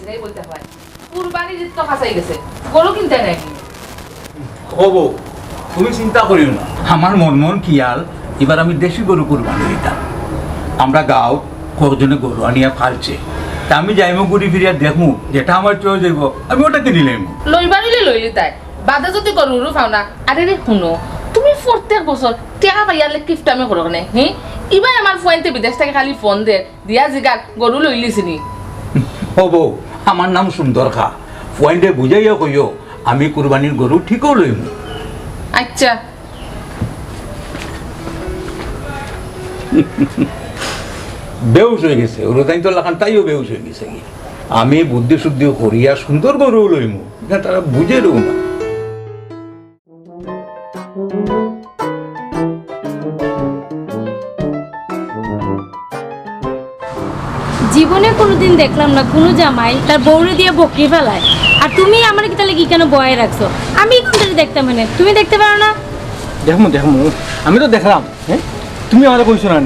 এটাই বলতে হয় কুরবানি জিত তো ফাঁসাই গেছে গরু কিনতে নাকি হবো তুমি চিন্তা করিও না আমার মন কিয়াল এবার আমি দেশি গরু কুরবানি দিতাম আমরা গাঁও কজনে গরু আনিয়া ফালছে তা আমি যাইমো ঘুরি ফিরিয়া দেখমু যেটা আমার চয়ে যাইব আমি ওটাকে নিলাম লইবা নিলে লইলি তাই বাদে যদি গরুরও পাও না আরে রে শুনো তুমি প্রত্যেক বছর টেকা পাইয়ালে কিফট আমি করো না হ্যাঁ এবার আমার ফোনতে বিদেশ থেকে খালি ফোন দে দিয়া জিগার গরু লইলিছিনি হবো আমার নাম সুন্দর খা পয়েন্টে বুঝাইয়া কইও আমি কুরবানির গরু ঠিকও লইমু আচ্ছা বেউস হয়ে গেছে ওর তাই তো লাখান তাইও বেউস হয়ে গেছে কি আমি বুদ্ধি শুদ্ধি করিয়া সুন্দর গরু লইমু না তারা বুঝে রো না জীবনে কোনোদিন দেখলাম না কোনো জামাই তার বউরে দিয়ে বকরি ফেলায় আর তুমি আমার কি তাহলে কি কেন বয়ে রাখছো আমি কোনটা দেখতাম মানে তুমি দেখতে পারো না দেখমু আমি তো দেখলাম হ্যাঁ তুমি আমাদের কইছো না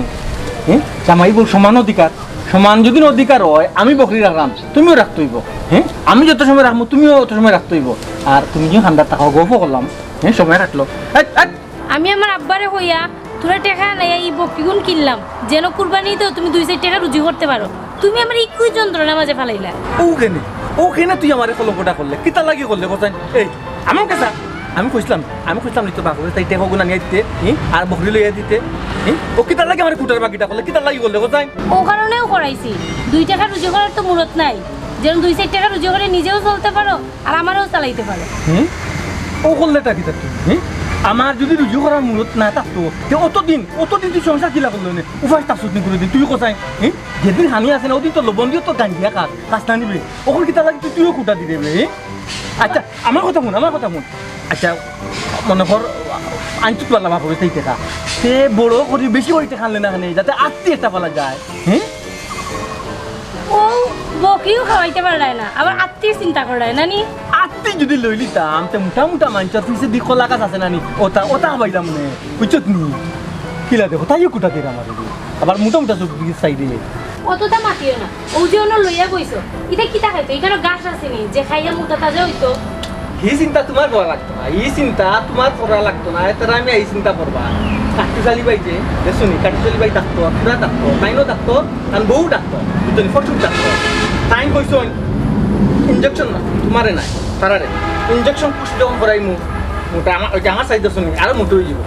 হ্যাঁ জামাই বউ সমান অধিকার সমান যদি অধিকার হয় আমি বকরি রাখলাম তুমিও রাখতে হইব হ্যাঁ আমি যত সময় রাখবো তুমিও অত সময় রাখতে হইব আর তুমি যে ঠান্ডার টাকা গল্প করলাম হ্যাঁ সময় রাখলো আমি আমার আব্বারে হইয়া তোরা টাকা নাই এই বকরিগুন কিনলাম যেন কুরবানি তো তুমি 2-4 টাকা রুজি করতে পারো তুমি আমার ইকুই যন্ত্রণা মাঝে ফেলাইলা ওখানে তুই আমার কলঙ্কটা করলে কিতা লাগি করলে কোথায় এই আমার কাছে আমি কইছিলাম নিতো বাকরে তাই টেকা গুনা নিয়ে দিতে আর বকরি লইয়া দিতে ও কিতা লাগে আমার কুটার বাকিটা করলে কিতা লাগি করলে কোথায় ও কারণেও করাইছি 2 টাকা রুজি করার তো মূলত নাই যেন 2-4 টাকা রুজি করে নিজেও চলতে পারো আর আমারও চালাইতে পারো ও করলেটা কিতা তুই আমার যদি রুজু করার মূলত না থাকতো অতদিন তুই সংসার কিলা করলো না উপাস তার সুতনি করে দিন তুই কোথায় যেদিন হানি আছে না ওদিন তো লবণ দিয়ে তো গান দিয়া কাজ না নিবে ওখানে কিতা লাগে তুইও কুটা দি দেবে আচ্ছা আমার কথা শুন আচ্ছা মনে কর আনচুত পারলাম বাপরে সেই টাকা সে বড় করে বেশি করে টাকা আনলে না যাতে আত্মীয় একটা পালা যায় ও বকরিও খাওয়াইতে পারায় না আবার আত্মীয় চিন্তা করায় না নি আত্মীয় যদি লই লিতাম তে মোটা মানুষের পিছিয়ে দি খোলা কাজ আছে নানি ওটা পাইলাম নে বুঝছত নি কিলা দেখো তাইও কুটা দিয়ে আমার আবার মোটা সব সাইডে অতটা মাতিও না ও যে অন্য লইয়া বইছো এটা কিতা খাইতো এখানে গাছ আছে নি যে খাইয়া মোটা তাজা হইতো এই চিন্তা তোমার করা লাগতো না এই চিন্তা তোমার করা লাগতো না তারা আমি এই চিন্তা করবা কাটুশালি বাই যে শুনি কাটুশালি বাই ডাকতো পুরা ডাকতো তাইনও ডাকতো আর বউ ডাকতো বুঝলি ফটুক ডাকতো তাই কইছো ইনজেকশন না তোমারে নাই তারারে ইনজেকশন পুষ যখন করাই মোটা আমার সাইড শুনি আরো মোটো হয়ে যাব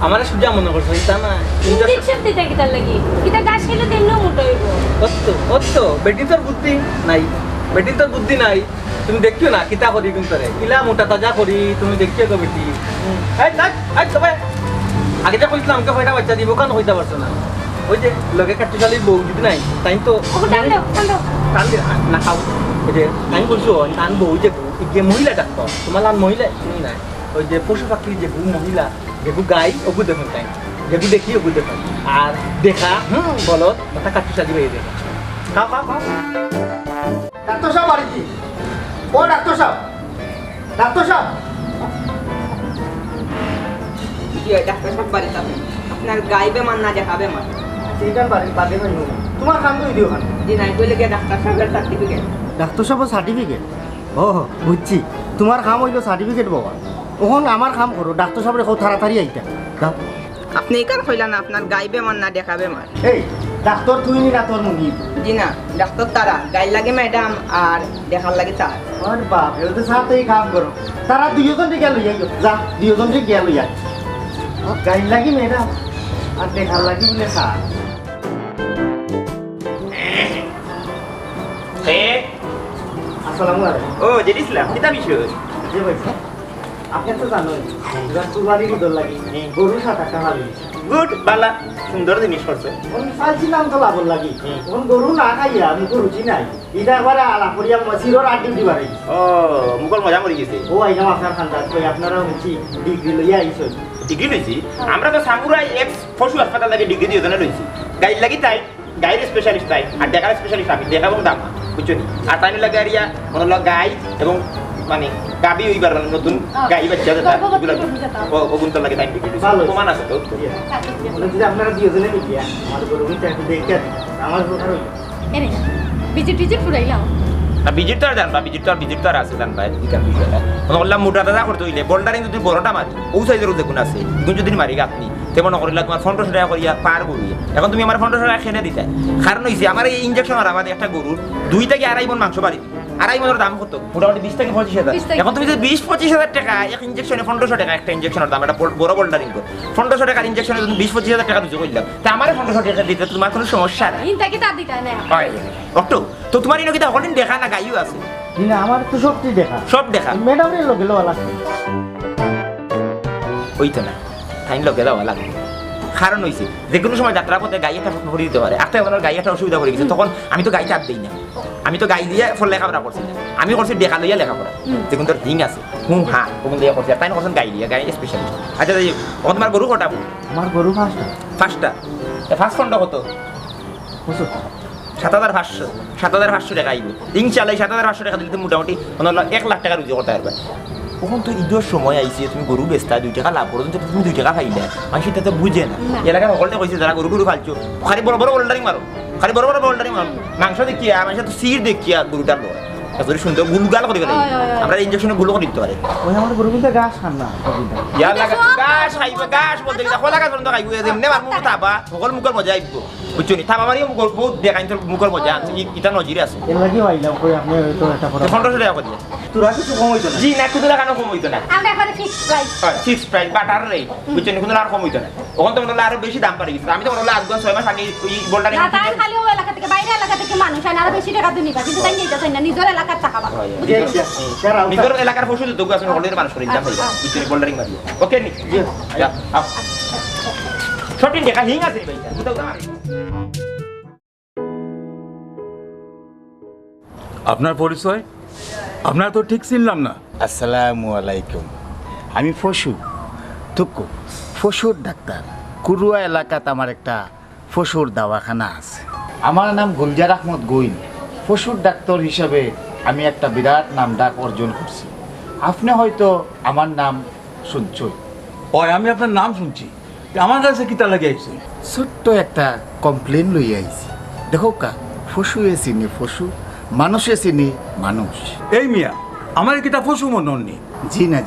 আমার সুজা মনে করছো এটা না ইনজেকশন দিতে কিতা লাগি কিতা গাছ খেলে তেমনও মোটা হইব অত বেটি তোর বুদ্ধি নাই তুমি দেখছো না কিতা করি কিন্তু রে কিলা মোটা তাজা করি তুমি দেখছো গো বেটি তবে আগে যা কইছিলাম আমাকে কয়টা বাচ্চা দিব কেন হইতে পারছো না ওই যে লগে কাটুশালি বউ যদি নাই তাই তো না খাও ওই যে আমি বলছো টান বউ যে মহিলা ডাক্তার তোমার নাম মহিলা শুনি নাই ওই যে পশু পাখি যে মহিলা যেগু গাই ওগু দেখুন তাই যেগু দেখি ওগু দেখুন আর দেখা বলো কথা কাটুশালি বাইরে দেখা খাও ডাক্তার সাহেব বাড়ি কি ও ডাক্তার সাহেব ডাক্তার সাহেব বাড়ি যাবে আপনার গাইবে মান না দেখাবে মান সেইটার বাদে হইল তোমার কাম তো দিও খান জি নাই কইলে গিয়ে ডাক্তার সাহেবের সার্টিফিকেট ডাক্তার সাহেবের সার্টিফিকেট ও বুঝছি তোমার কাম হইল সার্টিফিকেট বাবা ওখান আমার কাম করো ডাক্তার সাহেবের কত তাড়াতাড়ি আইতা যাও আপনি এই কার কইলা না আপনার গাইবে মান না দেখাবে মান এই ডাক্তার তুই নি না তোর মুনি জি না ডাক্তার তারা গাই লাগে ম্যাডাম আর দেখার লাগে স্যার আরে বাপ এর তো সাথেই কাম করো তারা দুইজন রে গেল যা দুইজন রে গেল গাইড লাগি ম্যাডাম আর দেখার লাগি বলে স্যার আসসালামু আলাইকুম ও জেডিসলাম কিতা বিষয় জি ভাই আপনি তো জানেন এবার কুরবানি ঈদের লাগি গরু 7 টাকা লাগি গুড বালা সুন্দর জিনিস করছো আমি চাইছিলাম তো লাভ লাগি এখন গরু না খাইয়া আমি রুচি নাই এটা একবার আলা করিয়া মসিরর আড্ডি দিবা রে ও মুকল মজা মরি গেছে ও আইনা আপনার খানদান কই আপনারা হচ্ছি ডিগ্রি লইয়া আইছো ডিগ্রি লইছি আমরা তো সামুরাই এক্স পশু হাসপাতাল লাগে ডিগ্রি দিয়ে জন্য লইছি গাইড লাগি তাই গাইড স্পেশালিস্ট তাই আর দেখার স্পেশালিস্ট আমি দেখাবো দাম বুঝছো নি আর তাই লাগে আরিয়া মনে হলো গাই এবং মানে গাবি হইবার নতুন গাই বাচ্চা যেটা এগুলো ওগুনটা লাগে টাইম ডিগ্রি প্রমাণ আছে তো বলে যে আপনারা দুইজনে মিলিয়া আমার গরু কিন্তু একটু দেখে আমার উপকার হইল এরে বিজি টিজি ফুরাইলাম না বিজিট তো আর জানবা বিজিট তো আর আছে জানবা ইকান বিষয়টা বললাম মোটা দাদা করতে হইলে বোল্ডারিং যদি বড়টা মারি ও সাইজের দেখুন আছে তুমি যদি মারি আপনি তেমন করিলা তোমার 1500 টাকা করিয়া পার গরু এখন তুমি আমার 1500 টাকা খেনে দিতে কারণ হইছে আমার এই ইনজেকশন আর আমাদের একটা গরুর 2 থেকে 2.5 মণ মাংস বাড়ি 2.5 মণের দাম কত মোটামুটি 20 থেকে 25,000 এখন তুমি যদি 20-25,000 টাকা এক ইনজেকশনে 1500 টাকা একটা ইনজেকশনের দাম এটা বড় বোল্ডারিং কর 1500 টাকার ইনজেকশনে তুমি 20-25,000 টাকা দিতে কইলাম তা আমার 1500 টাকা দিতে তোমার কোনো সমস্যা নাই ইনটাকে তা দিতা না হয় অক্টো তো তোমার ইনো কিটা হলিন দেখা না গাইও আছে না আমার তো সবটি দেখা সব দেখা ম্যাডামের লোকে লোয়া লাগবে ওইতো না টাইম লোকে দেওয়া লাগবে কারণ হইছে যে কোনো সময় যাত্রা পথে গাই একটা ভরে দিতে পারে একটা আমার গাই একটা অসুবিধা করে গেছে তখন আমি তো গাই চাপ দিই না আমি তো গাই দিয়ে ফল লেখাপড়া করছি না আমি করছি দেখা লইয়া লেখাপড়া দেখুন তোর হিং আছে হা ওখান দিয়ে করছি তাই না করছেন গাই দিয়ে গাই স্পেশালিস্ট আচ্ছা যাই ওখান তোমার গরু কটাবো আমার গরু ফার্স্টটা ফার্স্ট ফন্ডটা কত 7,500 টাকা আইব ইনশাআল্লাহ 7,500 টাকা দিলে মোটামুটি 1 লাখ টাকা রুজি করতে পারবে কখন তো ঈদের সময় আইছে তুমি গরু বেচতা 2 টাকা লাভ করো তুমি 2 টাকা পাইলে মানুষ সেটা তো বুঝে না এলাকার সকলটা কইছে যারা গরু খালছো খালি বড় বড় বোল্ডারিং মারো মাংস দেখিয়া মানুষ তো সির দেখিয়া গরুটার লোক এত সুন্দর গুলগাল করে গেলে আমরা ইনজেকশনে গুলো করে দিতে পারে ওই আমার গরু কিন্তু গাছ খান না ইয়া লাগা গাছ খাইবা গাছ বলতে গেলে খোলা গাছ বন্ধ খাইবো এমনি মার মুখ তাবা সকল মুখের মজা আইবো বুঝছো নি থাবা মারিও বহুত দেখাইন তোর মুখের মজা আছে ইটা নজিরে আছে এর লাগি হইলাম কই আপনি তো একটা ফটো 1500 টাকা করে তোরা কিছু কম হইতো না জি না কুদলা কেন কম হইতো না আমরা এখানে fix price fix price butter rate বুঝছো নি কুদলা আর কম হইতো না ওখান তো মনে আরো বেশি দাম পারে গেছে আমি তো মনে আজ 6 মাস আগে ওই বোল্ডারিং না তাই খালি ওই এলাকা থেকে বাইরে এলাকা থেকে মানুষ আইনা আরো বেশি টাকা দিয়ে নিবা কিন্তু তাই নিতে চাই না নিজের এলাকার টাকা পাবা নিজের এলাকার পশু তো আছে হলের মানুষ করে দাম পাইবা বুঝছো নি বোল্ডারিং মারিও ওকে নি যা আপ ছোটিন দেখা হিং আছে ভাই বুঝাও না আপনার পরিচয় আপনার তো ঠিক চিনলাম না আসসালামু আলাইকুম আমি পশুর ডাক্তার কুরুয়া এলাকাত আমার একটা পশুর দাওয়াখানা আছে আমার নাম গুলজার আহমদ গোইন পশুর ডাক্তার হিসাবে আমি একটা বিরাট নাম ডাক অর্জন করছি আপনি হয়তো আমার নাম শুনছই আমি আপনার নাম শুনছি আমার কাছে কিতা লাগে আইছে ছোট্ট একটা কমপ্লেন লই আইছি দেখো কা পশুয়ে চিনি পশু মানুষে চিনি মানুষ এই মিয়া আমার কিতা পশু মনে হননি জি না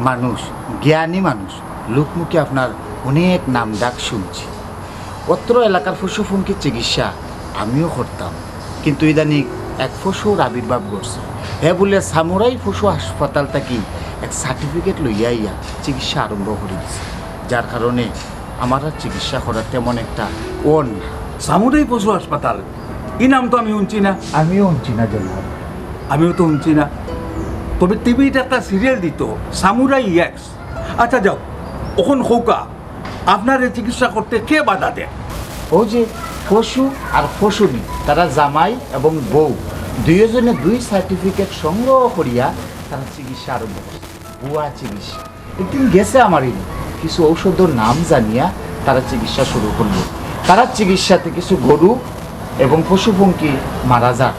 মানুষ জ্ঞানী মানুষ লোকমুখে আপনার অনেক নাম ডাক শুনছি অত্র এলাকার পশু ফুঙ্কির চিকিৎসা আমিও করতাম কিন্তু ইদানিং এক পশুর আবির্ভাব করছে হ্যাঁ বলে সামুরাই পশু হাসপাতাল থাকি এক সার্টিফিকেট লইয়া ইয়া চিকিৎসা আরম্ভ করে দিছে যার কারণে আমার আর চিকিৎসা করার তেমন একটা ওন না সামুদায়িক পশু হাসপাতাল এই নাম তো আমি শুনছি না আমিও শুনছি না জনাব আমিও তো শুনছি না তবে টিভিতে একটা সিরিয়াল দিত সামুরাই এক্স আচ্ছা যাও ওখন খৌকা আপনার এই চিকিৎসা করতে কে বাধা দেয় ও যে পশু আর পশুনি তারা জামাই এবং বউ দুইজনে 2 সার্টিফিকেট সংগ্রহ করিয়া তারা চিকিৎসা আরম্ভ করছে ভুয়া চিকিৎসা একদিন গেছে আমার কিছু ঔষধের নাম জানিয়া তারা চিকিৎসা শুরু করলো তারা চিকিৎসাতে কিছু গরু এবং পশুপঙ্খী মারা যায়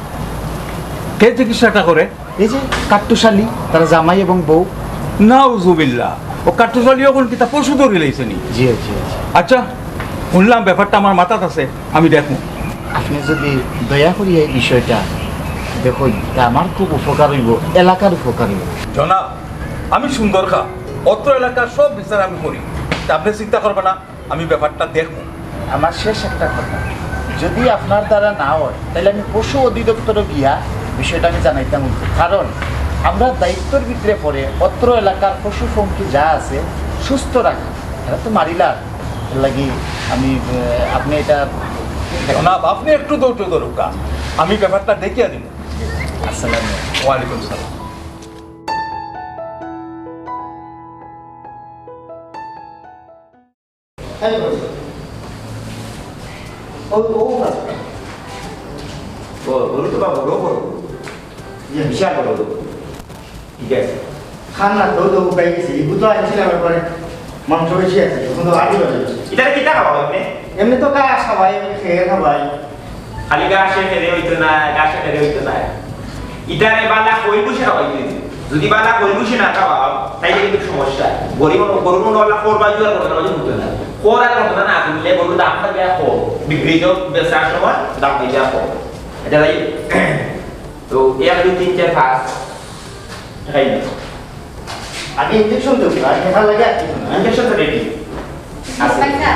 কে চিকিৎসাটা করে এই যে কাট্টুশালী তারা জামাই এবং বউ নাউজুবিল্লাহ ও কাঠুশালীও কোন কিতা পশু ধরে লাইছে নি জি জি আচ্ছা শুনলাম ব্যাপারটা আমার মাথাত আছে আমি দেখুন আপনি যদি দয়া করি এই বিষয়টা দেখুন আমার খুব উপকার হইব এলাকার উপকার হইব জনাব আমি সুন্দর খা অত্র এলাকার সব বিচার আমি করি তা আপনি চিন্তা করবেন না আমি ব্যাপারটা দেখুন আমার শেষ একটা কথা যদি আপনার দ্বারা না হয় তাহলে আমি পশু অধিদপ্তরে গিয়া বিষয়টা আমি জানাইতাম কারণ আমরা দায়িত্বের ভিতরে পড়ে অত্র এলাকার পশু পঙ্খী যা আছে সুস্থ রাখা এটা তো মারিলা লাগি আমি আপনি এটা জনাব আপনি একটু দৌড় দরুকা আমি ব্যাপারটা দেখিয়ে দিব আসসালাম ওয়ালাইকুম সালাম গরু তো বাবু বড় বিশাল বড় ঠিক আছে খান না তো গাই গেছি এগুলো আনছিলাম এরপরে মাংস বেশি আছে এখন তো আগে এটা কিটা খাওয়া আপনি এমনি তো গাছ খাবাই খেয়ে খাবাই খালি গাছে ফেলে হইতো না গাছে ফেলে হইতো না ইটারে বালা কই বসে খাওয়াই যদি বালা কই বসে না খাওয়া তাইলে কিন্তু সমস্যা গরিব গরুর মনওয়ালা করবা জোর করতে না হতো না কোরার কথা না দিলে গরুর দামটা দেয়া কো বিক্রি তো বেচার সময় দাম দিয়ে দেয়া কো এটা তাই তো 1 2 3 4 5 খাই না আগে ইনজেকশন দেবো আর দেখা লাগে আর কিছু না ইনজেকশন তো রেডি আছে পয়সা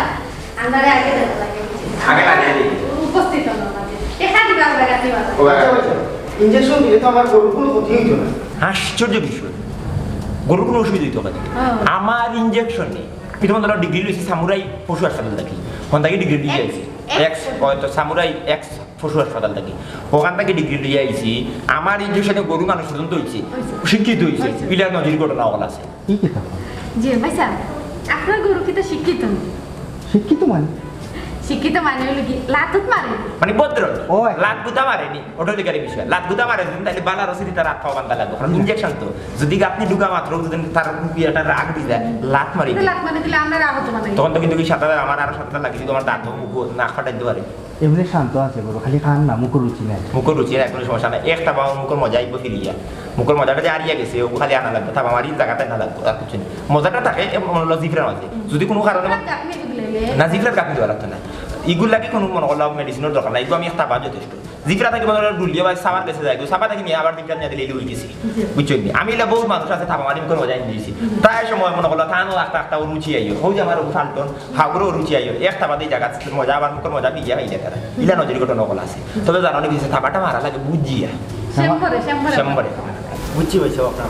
আন্দারে আগে দেখা লাগে আগে লাগে উপস্থিত হলো আমাদের দেখা দিবা লাগাতে পারো ইনজেকশন দিলে তো আমার গরুর কোনো ক্ষতি হইতো না আশ্চর্য বিষয় গরুর কোনো অসুবিধা হইতো না আমার ইনজেকশন নেই কিন্তু তোমার ডিগ্রি লইছি সামুরাই পশু হাসপাতাল দেখি ওখান থেকে ডিগ্রি দিয়ে আইছি এক্স হয়তো সামুরাই এক্স পশু হাসপাতাল থেকে ওখান থেকে ডিগ্রি দিয়ে আইছি আমার ইনজেকশনে গরু মানুষ পর্যন্ত হয়েছে শিক্ষিত হয়েছে ইলা নজির ঘটনা হল আছে কি কথা জি ভাইসা আপনার গরু কি তো শিক্ষিত শিক্ষিত মানে শিক্ষিত মানে হলো কি লাতত মারে মানে ভদ্র ওই। লাত গুদা মারেনি ওটা লিগারি বিষয় লাত গুদা মারে তাহলে বালা রসিদি তার হাত পাওয়া বান্ধা লাগবে কারণ ইনজেকশন তো যদি আপনি ঢুকা মাত্র যদি তার বিয়াটা রাগ দিয়ে দেয় লাত মারি লাত মানে দিলে আমরা আহত মানে তখন তো কিন্তু কি সাঁতার আমার আরো সাঁতার লাগে যদি আমার দাঁত মুখ নাক ফাটাই দিতে পারে এমনি শান্ত আছে গরু খালি খান না মুখের রুচি নাই মুখের রুচি না কোনো সমস্যা নাই একটা বাবা মুখের মজা আইব ফিরিয়া মুখের মজাটা যে হারিয়ে গেছে ও খালি আনা লাগবে তারপর আমার জায়গাতে না লাগবে আর কিছু নেই মজাটা থাকে জিফরার মাঝে যদি কোনো কারণে আপনি বুঝলে না জিফরার কাপি দেওয়া লাগতো না ইগুলো লাগে কোনো মনে করলাম মেডিসিনের দরকার নাই এগুলো আমি একটা পাওয়া যথেষ্ট জিফরা থেকে মনে হয় ডুলিয়ে বা সাবার গেছে যায় সাবা থেকে নিয়ে আবার জিফরা নিয়ে দিলে হয়ে গেছি বুঝছেন আমি এলা বহু মানুষ আছে থাপা মারি মুখের মজা দিয়েছি প্রায় সময় মনে করলো থানো একটা রুচি আইও হো যে আমার ফাল্টন হাগুরও রুচি আইও একটা বাদে জায়গা মজা আবার মুখের মজা দিয়ে হয়ে যায় তারা ইলা নজরি ঘটনা নকল আছে তবে জানো অনেক কিছু থাপাটা মারা লাগে বুঝিয়া শ্যাম্বরে বুঝছি পাইছো আপনার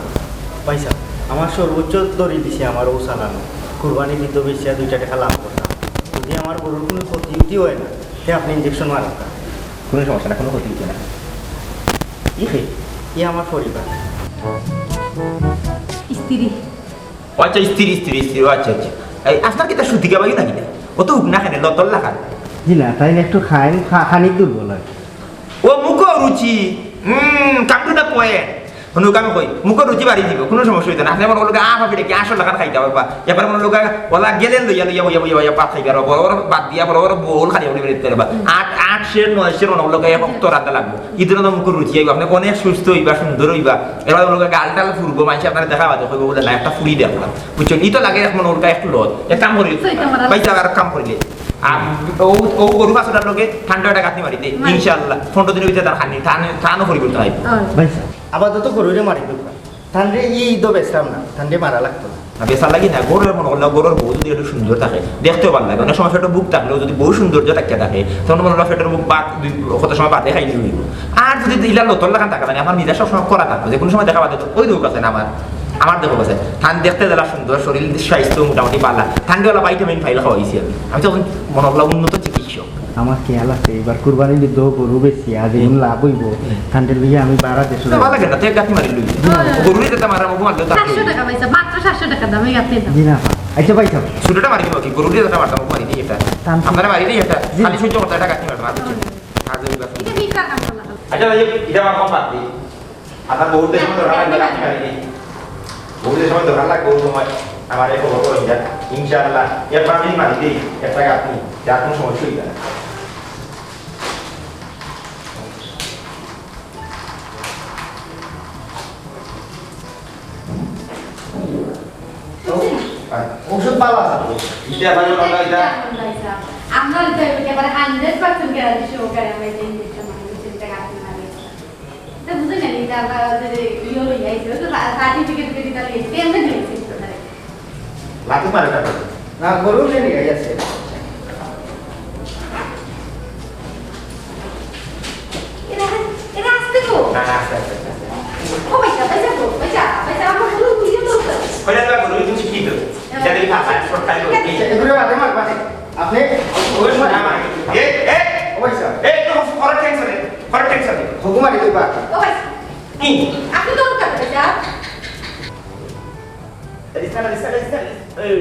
পয়সা আমার সর্বোচ্চ দড়ি দিছে আমার ও চালানো কুরবানি দিতে বেশি 2 টাকা লাভ করতাম যদি আমার গরুর কোনো ক্ষতি হয় না সে আপনি ইনজেকশন মারেন না কোনো সমস্যা না কোনো ক্ষতি হচ্ছে না ই আমার পরিবার স্ত্রী আচ্ছা স্ত্রী আচ্ছা আচ্ছা এই আপনার কি তার সুতি গাবাই নাকি না ও তো উঠনা খানে লতল লাগান জি না তাই একটু খায় খানিক দুর্বল হয় ও মুখ রুচি কামটু না পয়েন্ট কোনো কামে কই মুখ রুচি বাড়ি দিব কোনো সমস্যা হইতো না আপনি মনে লোক ভাবি কি আসল লাগান খাইতে হবে বা এবার মনে লোক ওলা গেলেন লইয়া পাত খাইবে আর বড় বাদ দিয়া বড় বোল খালি বলে বেরতে পারবা 8 শের 9 শের মনে লোক এক তো রাতে লাগবে ইদুর তো মুখ রুচি আইবা আপনি অনেক সুস্থ হইবা সুন্দর হইবা এবার লোক গালটাল ফুরবো মানুষ আপনারা দেখা পাবে কইবো বলে না একটা ফুড়ি দেখলাম বুঝছেন ই তো লাগে মনে ওর একটু লত এক কাম করি বাইসা আর কাম করিলে ও গরু বাছার লোকে ঠান্ডা কাটনি মারিতে ইনশাআল্লাহ 15 দিনের ভিতরে তার খানি থানো পরিবর্তন হয় ভাইসা আপাতত গরুরে মারি দেব ঠান্ডে তো বেচতাম না ঠান্ডে মারা লাগতো না বেসার লাগি না গরুর মনে করলে গরুর বউ যদি একটু সুন্দর থাকে দেখতেও ভালো লাগে অনেক সময় ফেটের বুক থাকলেও যদি বহু সৌন্দর্য থাকে তখন মনে হলো ফেটের বুক বাদ কত সময় বাদে খাই নিয়ে আর যদি ইলা লতর লাগান থাকে না আমার নিজের সবসময় করা থাকবে যে কোনো সময় দেখা পাতে ওই দুঃখ আছে না আমার দেখো আছে ঠান দেখতে যারা সুন্দর শরীর স্বাস্থ্য মোটামুটি পালা ঠান্ডাওয়ালা ভাইটামিন ফাইল খাওয়াইছি আমি তখন মনে হলো উন্নত চিকিৎসক আমার খেয়াল আছে এবার কুরবানি দিতে গরু বেশি আজ এমন লাভ হইব ঠান্ডার লিগে আমি বাড়া দেশে ভালো লাগে না তো গাতি মারি লই গরু দিতে মারা মুখ মারলে 700 টাকা পয়সা মাত্র 700 টাকা দামে গাতে দাও জি না আচ্ছা পাইছা ছোটটা মারি দিব কি গরু দিতে মারতাম মারি দিই এটা আপনারা মারি দিই এটা খালি সহ্য করতে টাকা কিনে মারতাম আজ এই ব্যাপার এটা বিক্রা কাম করলা আচ্ছা ভাই এটা আমার কম বাদ দিই আপনার বহুত দেশ মধ্যে রাখা লাগবে গাতি মারি দিই বহুত দেশ মধ্যে রাখা লাগবে সময় আমার এই খবর করে যা ইনশাআল্লাহ এরপর আমি মারি দিই একটা গাতি যার কোনো সমস্যা হইবে না ওষুধ পালা আছে এটা ভালো কথা এটা আমরা এবারে 100% গ্যারান্টি সহ করে আমরা এই ইনজেকশন মানে সেটা গাতে মারি তো বুঝেন না এটা আমরা যে ইও লই আইছে তো সার্টিফিকেট দিয়ে দিতে লাগে এমনি দিয়েছে লাঠি মারে টাকা না গরু নেই আছে এটা আসতে গো না আস্তে ও পয়সা আমার গরু বুঝিয়ে দাও কইলা তো গরু তুমি শিখিতো যাদের ভাষা শর্ট টাইম এগুলো আগে মার পাশে আপনি ওই সময় আমার এ পয়সা তো ফর টেনশন হুকুমারি কইবা ও পয়সা কি আপনি তো করতে পয়সা রিস্তা এই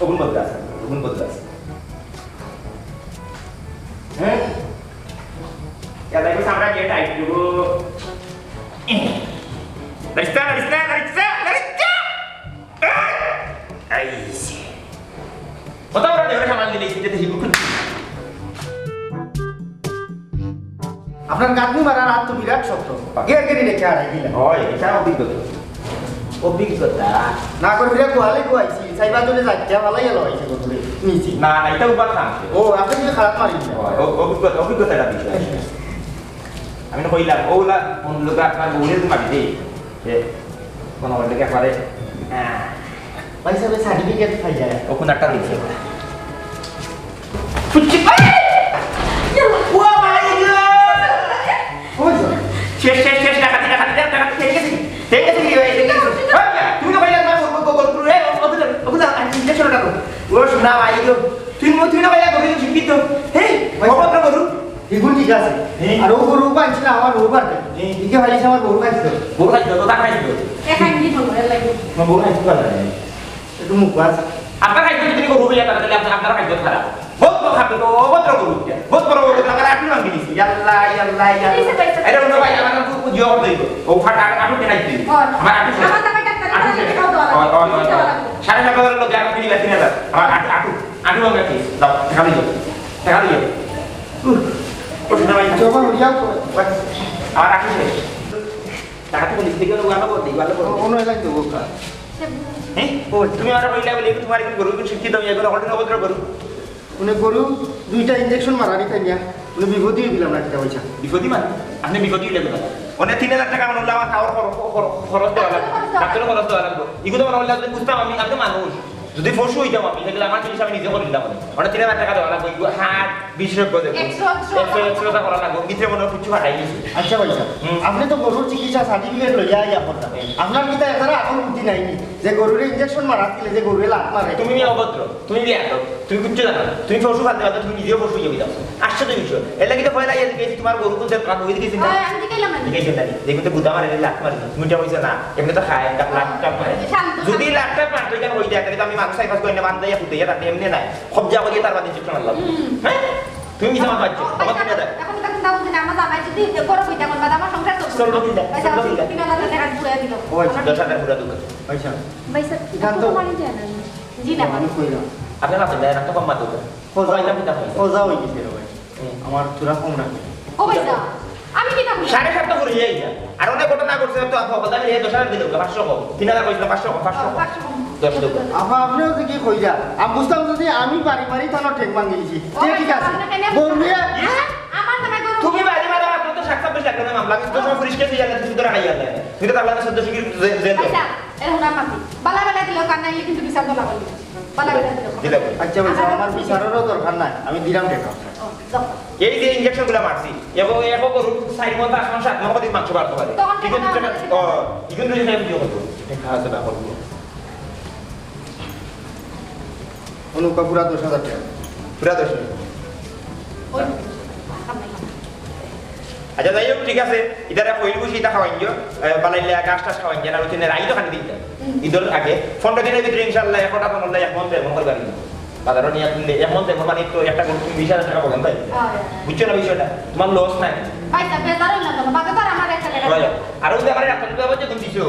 ওগুন বদলা আছে হ্যাঁ क्या देखो सामने ये टाइप जो रिश्ता ऐसे बताओ ना देवरे सामान ले लीजिए जैसे ही कुछ আপনার কাটনি মারার হাত তো বিরাট শক্ত গের গেরি রেখে আড়াই দিলেন হয় এটা অভিজ্ঞতা অভিজ্ঞতা না করে ফিরে কোয়ালে কোয়াইছি সাইবা জনে যাইতে ভালাই এলো আইছে গরুরে নিচি না না এটা উপার থামছে ও আপনি কি খারাপ মারি অভিজ্ঞতাটা বিষয় আমি না কইলাম ওগুলা কোন লোক আপনার বউরে মারি দেই যে কোন লোকে একবারে ভাই সাহেব সার্টিফিকেট পাই যায় ওখানে একটা দিচ্ছে শেষ শেষ শেষ টাকা ঠিক আছে ঠিক আছে তুমি তো ভাই আমার গরু রে ওগুলা ইনজেকশন টাকা ও শোনা ভাই তুই না ভাই গরু শিক্ষিত হে অভদ্র গরু এগুলো ঠিক আছে আর ও গরু পাইছিল আমার বউ পারবে এদিকে ভাই আমার বউ পাইছিল গরু খাইতো তো টাকা খাইতো এখান দিয়ে ভালো লাগে আমার বউ খাইছিল একটু মুখ পাস আপনার খাইতো যদি গরু হইয়া তাহলে আপনার খাইতো খারাপ বহুত খাবে তো অভদ্র গরু বহুত বড় গরু টাকা আপনি মাঙ্গি দিছি আল্লাহ আল্লাহ আরে ওনো ভাই আমার নাম খুব জবাব দেইতো ও ফাটা আটু কেনাই দিই আমার আটু আমার টাকা সাড়ে 7,000 লোক আর কিনি 3,000 আমার আটু ভাঙাছি দাও টাকা দিও ভাই জমা হইয়াও আমার আটু শেষ টাকা তো লিখতে গেলে ভালো করে দিই ভালো করে অন্য এলাকা দেবো হ্যাঁ ও তুমি আমার কইলা বলে তোমার কি গরু কি শিক্ষিত আমি এগুলো অর্ডার অভদ্র গরু উনি গরু দুইটা ইনজেকশন মারানি খাইয়া উনি বিভূতি দিলাম না একটা পয়সা বিপদী মানে আপনি বিপদী লেগে না অনেক 3,000 টাকা আমার লাভ খাওয়ার খরচ দেওয়া লাগবে ডাক্তারের খরচ দেওয়া লাগবে এগুলো আমার হলে বুঝতাম আমি মানুষ যদি ফসু হইতাম আমি তাহলে আমার জিনিস আমি নিজে করে দিলাম অনেক 3,000 টাকা দেওয়া লাগবে হাট বিশেষজ্ঞ দেখো 100 টাকা করা লাগবে ভিতরে মনে কিছু হাঁটাই গেছে আচ্ছা পয়সা আপনি তো গরুর চিকিৎসা সার্টিফিকেট লইয়া ইয়া করতে আপনার কি তাই এছাড়া এখন বুদ্ধি নাই যে গরুরে ইনজেকশন মারা দিলে যে গরুরে লাত মারে তুমি অভদ্র তুমি তুমি কিচ্ছু জানো না তুমি পশু খাদ্য খাদ্য তুমি নিজেও পশু হয়ে যাও আশ্চর্য বিষয় এর লাগি তো ভয় লাগে যে তোমার গরু কোন কাক হয়ে গেছে না আমি দিলাম না দেখেছেন না দেখুন তো বুদ্ধা মারে লাত মারে মুইটা হইছে না এমনি তো খায় লাখ মারে যদি লাখটা পাঁচ টাকা হই যায় তাহলে তো আমি মানুষ সাইফাস করে না বান্ধা ফুটে যা তাতে এমনি নাই কবজা করিয়ে তার বাদে ইনজেকশন মারলাম হ্যাঁ তুমি কি জামা পাচ্ছ আমার কি দাদা এখন তখন দাও যে আমার জামাই যদি গরু হইতা কোন বাদ আমার সংসার চলবে চলবে কি দা চলবে কি দা 3,000 টাকা ঘুরে দিল ও 10,000 পুরা দুটো পয়সা ভাই স্যার তো মানে জানেন জি না আমি কইলাম আপনি না দেন একটা কম মাত্র কয়টা পিতা হয় খোঁজা হয়ে গেছে রে ভাই আমার চূড়া কম রাখে ও ভাই স্যার আমি কি না বলি 7.5 করে যাই আর অনেক ঘটনা করছে তো আপনি এই 10,000 দিল 500 কম 3,000 কইছিল 500 10 দেব আপা আপনিও যে কি কইরা আমি বুঝতাম যদি আমি বাড়ি বাড়ি থানা ঠেক ভাঙিয়েছি ঠিক আছে গরুরে আমার নামে গরু তুমি বাড়ি মারা আপনার তো 7,000 টাকা না মামলা কিন্তু সময় পুলিশ কেসে যাবে তুমি তো রাখাই যাবে তুমি তো তাহলে 1400 কি জেল ভাই স্যার এর হুনা মাতি বালা বালা দিলো কান নাইলে কিন্তু বিচার দলা বলি বালা বালা দিলো আচ্ছা ভাই আমার বিচারেরও দরকার নাই আমি দিলাম টাকা এই যে ইনজেকশন গুলো মারছি এবং এক গরু 4 মন 5 মন 7 মন দিন মাংস বার করে কিন্তু কিন্তু যে টাইম দিও কত টাকা আছে না করব অনুকা পুরা 10,000 টাকা পুরা 10 ওই আচ্ছা যাই হোক ঠিক আছে ইদারা কইল বসে এটা খাওয়াই দিও বানাইলে গাছ টাছ খাওয়াই না রুটিন রাই তো খানি দিতে ঈদের আগে 15 দিনের ভিতরে ইনশাআল্লাহ একটা বানাইলে এক মন দেব করে গাড়ি বাজারে নিয়ে আপনি এক মন দেব মানে তো একটা গরু 20,000 টাকা বলেন ভাই বুঝছো না বিষয়টা তোমার লস নাই ভাই স্যার বেজার হইল না বাকি তো আমার একটা টাকা আর ওই ব্যাপারে আপনাদের ব্যাপারে যে তুমি দিছো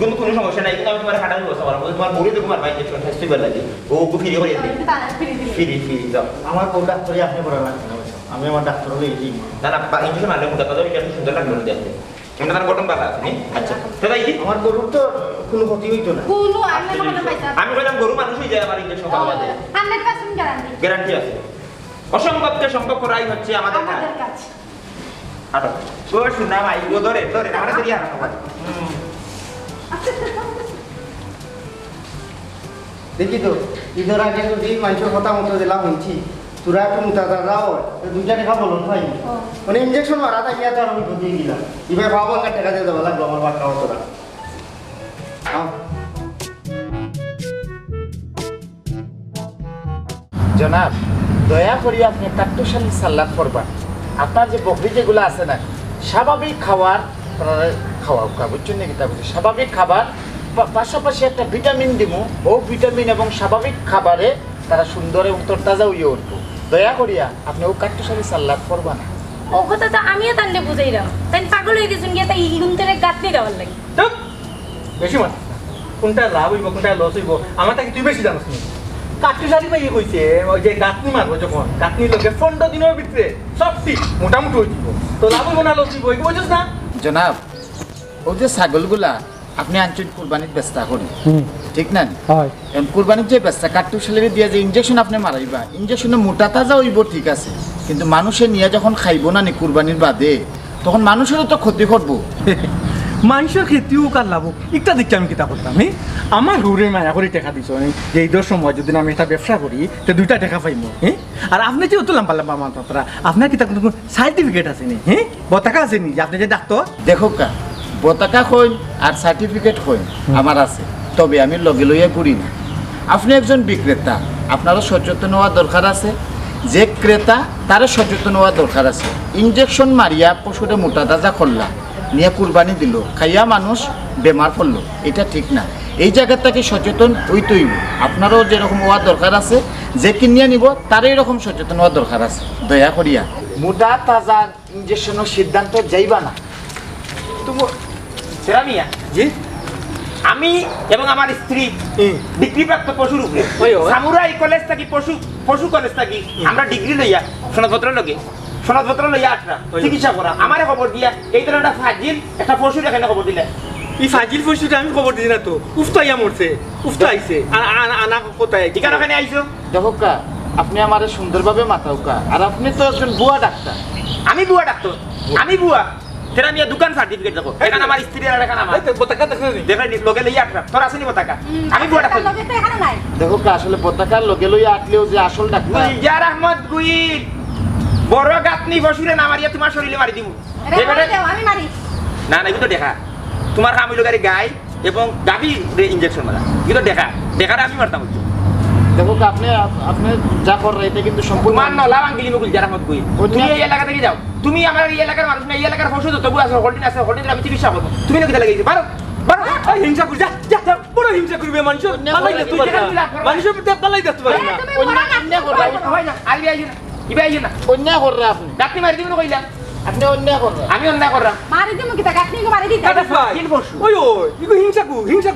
কিন্তু কোনো সমস্যা নাই কিন্তু আমি তোমার খাটানো বসে পারবো তোমার বড়ি তো তোমার ভাই যে ফেস্টিভ্যাল লাগে ও ফ্রি করে দিই ফ্রি দাও আমার কোন ডাক্তারই আপনি বড় লাগছে না আমি আমার ডাক্তার হলে এই না না ইনজেকশন মারলে মোটা কথা এটা সুন্দর লাগলো দেখতে কেমন তার গঠন ভালো আছে আচ্ছা তো তাই কি আমার গরুর তো কোনো ক্ষতি হইতো না কুলু আমি মনে ভাই স্যার আমি বললাম গরু মানুষ হয়ে যায় আমার ইনজেকশন ভালো লাগে 100% গ্যারান্টি গ্যারান্টি আছে অসম্ভবকে সম্ভব করাই হচ্ছে আমাদের কাজ আমাদের কাজ আটো ও শুনা ভাই ও ধরে আমরা দেরি আর না দেখি তো ঈদের আগে যদি মানুষের কথা মতো দিলাম হইছি তোরা একটু মুতাজা যাও দুইটা টাকা বলুন ভাই মানে ইনজেকশন মারা তাই তো আর আমি বুঝিয়ে দিলাম এবার বাবা আমার টাকা দিয়ে দেওয়া লাগলো আমার বাচ্চা তোরা জনাব দয়া করি আপনি কাট্টুশালি সাল্লাত করবা আপনার যে বকরি যেগুলো আছে না স্বাভাবিক খাবার খাওয়া বুঝছেন নাকি তা বলছি স্বাভাবিক খাবার পাশাপাশি একটা ভিটামিন দিব ও ভিটামিন এবং স্বাভাবিক খাবারে তারা সুন্দর এবং তরতাজা হয়ে উঠবো দয়া করিয়া আপনি ও কাট্টুশালি সাল্লাত করবা না ও কথা তো আমিও তাহলে বুঝাই রাও তাই পাগল হয়ে গেছেন গিয়ে তাই ইগুনতে গাঁতনি দেওয়ার লাগে বেশি মাছ কোনটা লাভ হইব কোনটা লস হইব আমার তাকে তুই বেশি জানিস নি কাটুশালি পাইয়ে কইছে ওই যে গাঁতনি মারবো যখন গাঁতনি লোকে 15 দিনের ভিতরে সব ঠিক মোটামুটি হয়ে যাব তো লাভ হইব না লস হইব বুঝছিস না জনাব ও যে ছাগলগুলা আপনি আনছেন কুরবানির ব্যস্তা করি হুম ঠিক না হয় কুরবানির যে ব্যস্তা কাট্টুস ছেলে দিয়ে যে ইঞ্জেকশন আপনি মারাইবা ইঞ্জেকশনে মোটা তাজা হইব ঠিক আছে কিন্তু মানুষে নিয়ে যখন খাইব না নি কুরবানির বাদে তখন মানুষেরও তো ক্ষতি করবো মানুষের খেতেও কার লাভ একটা দিকটা আমি কিতা করতাম আমার ঘুরে মায়া করে টাকা দিছ যে ঈদের সময় যদি আমি একটা ব্যবসা করি তো 2টা টাকা পাইমু আর আপনি যে অত লম্বা লম্বা মাত্রা আপনার কিতা কোনো সার্টিফিকেট আছে নি বতাকা আছে নি যে আপনি যে ডাক্তার দেখো কা পতাকা কইন আর সার্টিফিকেট কইন আমার আছে তবে আমি লগে লইয়া করি না আপনি একজন বিক্রেতা আপনারও সচেতন হওয়া দরকার আছে যে ক্রেতা তারও সচেতন হওয়া দরকার আছে ইঞ্জেকশন মারিয়া পশুরে মোটা তাজা করলা নিয়ে কুরবানি দিল খাইয়া মানুষ বেমার পড়লো এটা ঠিক না এই জায়গাটাকে সচেতন হইতেই আপনারও যেরকম হওয়া দরকার আছে যে কিনিয়া নিব তারও এরকম সচেতন হওয়া দরকার আছে দয়া করিয়া মোটা তাজা ইঞ্জেকশনের সিদ্ধান্ত যাইবা না তুমি সেরামিয়া জি আমি এবং আমার স্ত্রী ডিগ্রিপ্রাপ্ত পশুর উপরে ওই, ওই। সামুরাই কলেজ থাকি পশু কলেজ থাকি আমরা ডিগ্রি লইয়া সনদপত্র লইয়া আটরা ওই। চিকিৎসা করা আমারে খবর দিয়া এই ধরনের একটা ফাজিল একটা পশুর এখানে খবর দিলে এই ফাজিল ফসুটা আমি খবর দিই না তো উফতো আইয়া মরছে উফতো আইছে আনা কোথায় ঠিকানা ওখানে আইসো দেখো কা আপনি আমারে সুন্দরভাবে মাথাও কা আর আপনি তো একজন বুয়া ডাক্তার আমি বুয়া ডাক্তার আমি বুয়া সেরামিয়া দোকান সার্টিফিকেট দেখো এখানে আমার স্ত্রী আর এখানে আমার পতাকা দেখো দেখে লোকে লইয়া আটরা তোর আসেনি পতাকা আমি বুয়া ডাক্তার লগে তো এখানে নাই দেখো কা আসলে পতাকার লগে লইয়া আটলেও যে আসল ডাক্তার গুলজার আহমদ গুইল বড় গাতনি বসুরে না মারিয়া তোমার শরীরে মারি দিব আমি মারি না না এগুলো দেখা তোমার আমি লোকের গাই এবং গাভি ইঞ্জেকশন মারা এগুলো দেখাটা আমি মারতাম দেখো কা আপনি আপনি যা করেন এটা কিন্তু সম্পূর্ণ তোমার নলা ভাঙ্গিলি মুকুল যারা মত গুই তুমি এই এলাকা থেকে যাও তুমি আমার এই এলাকার মানুষ না এই এলাকার পশু তো তবু আছে হোল্ডিং আমি চিকিৎসা করবো তুমি নাকি লাগাইছি বারো বারো এই হিংসা করি যা যা যা বড় হিংসা করবে মানুষ পালাই দে তুই মানুষের প্রতি পালাই দে তুই না অন্য কররা হয় না আর আইও না ইবে আইও না অন্য কররা আপনি ডাক্তি মারি দিবেন কইলা আপনি অন্য কররা আমি অন্যায় করলাম মারি দিমু কি তা গাছনি মারি দিতে এটা ফাজিল পশু ওই ওই ইগো হিংসা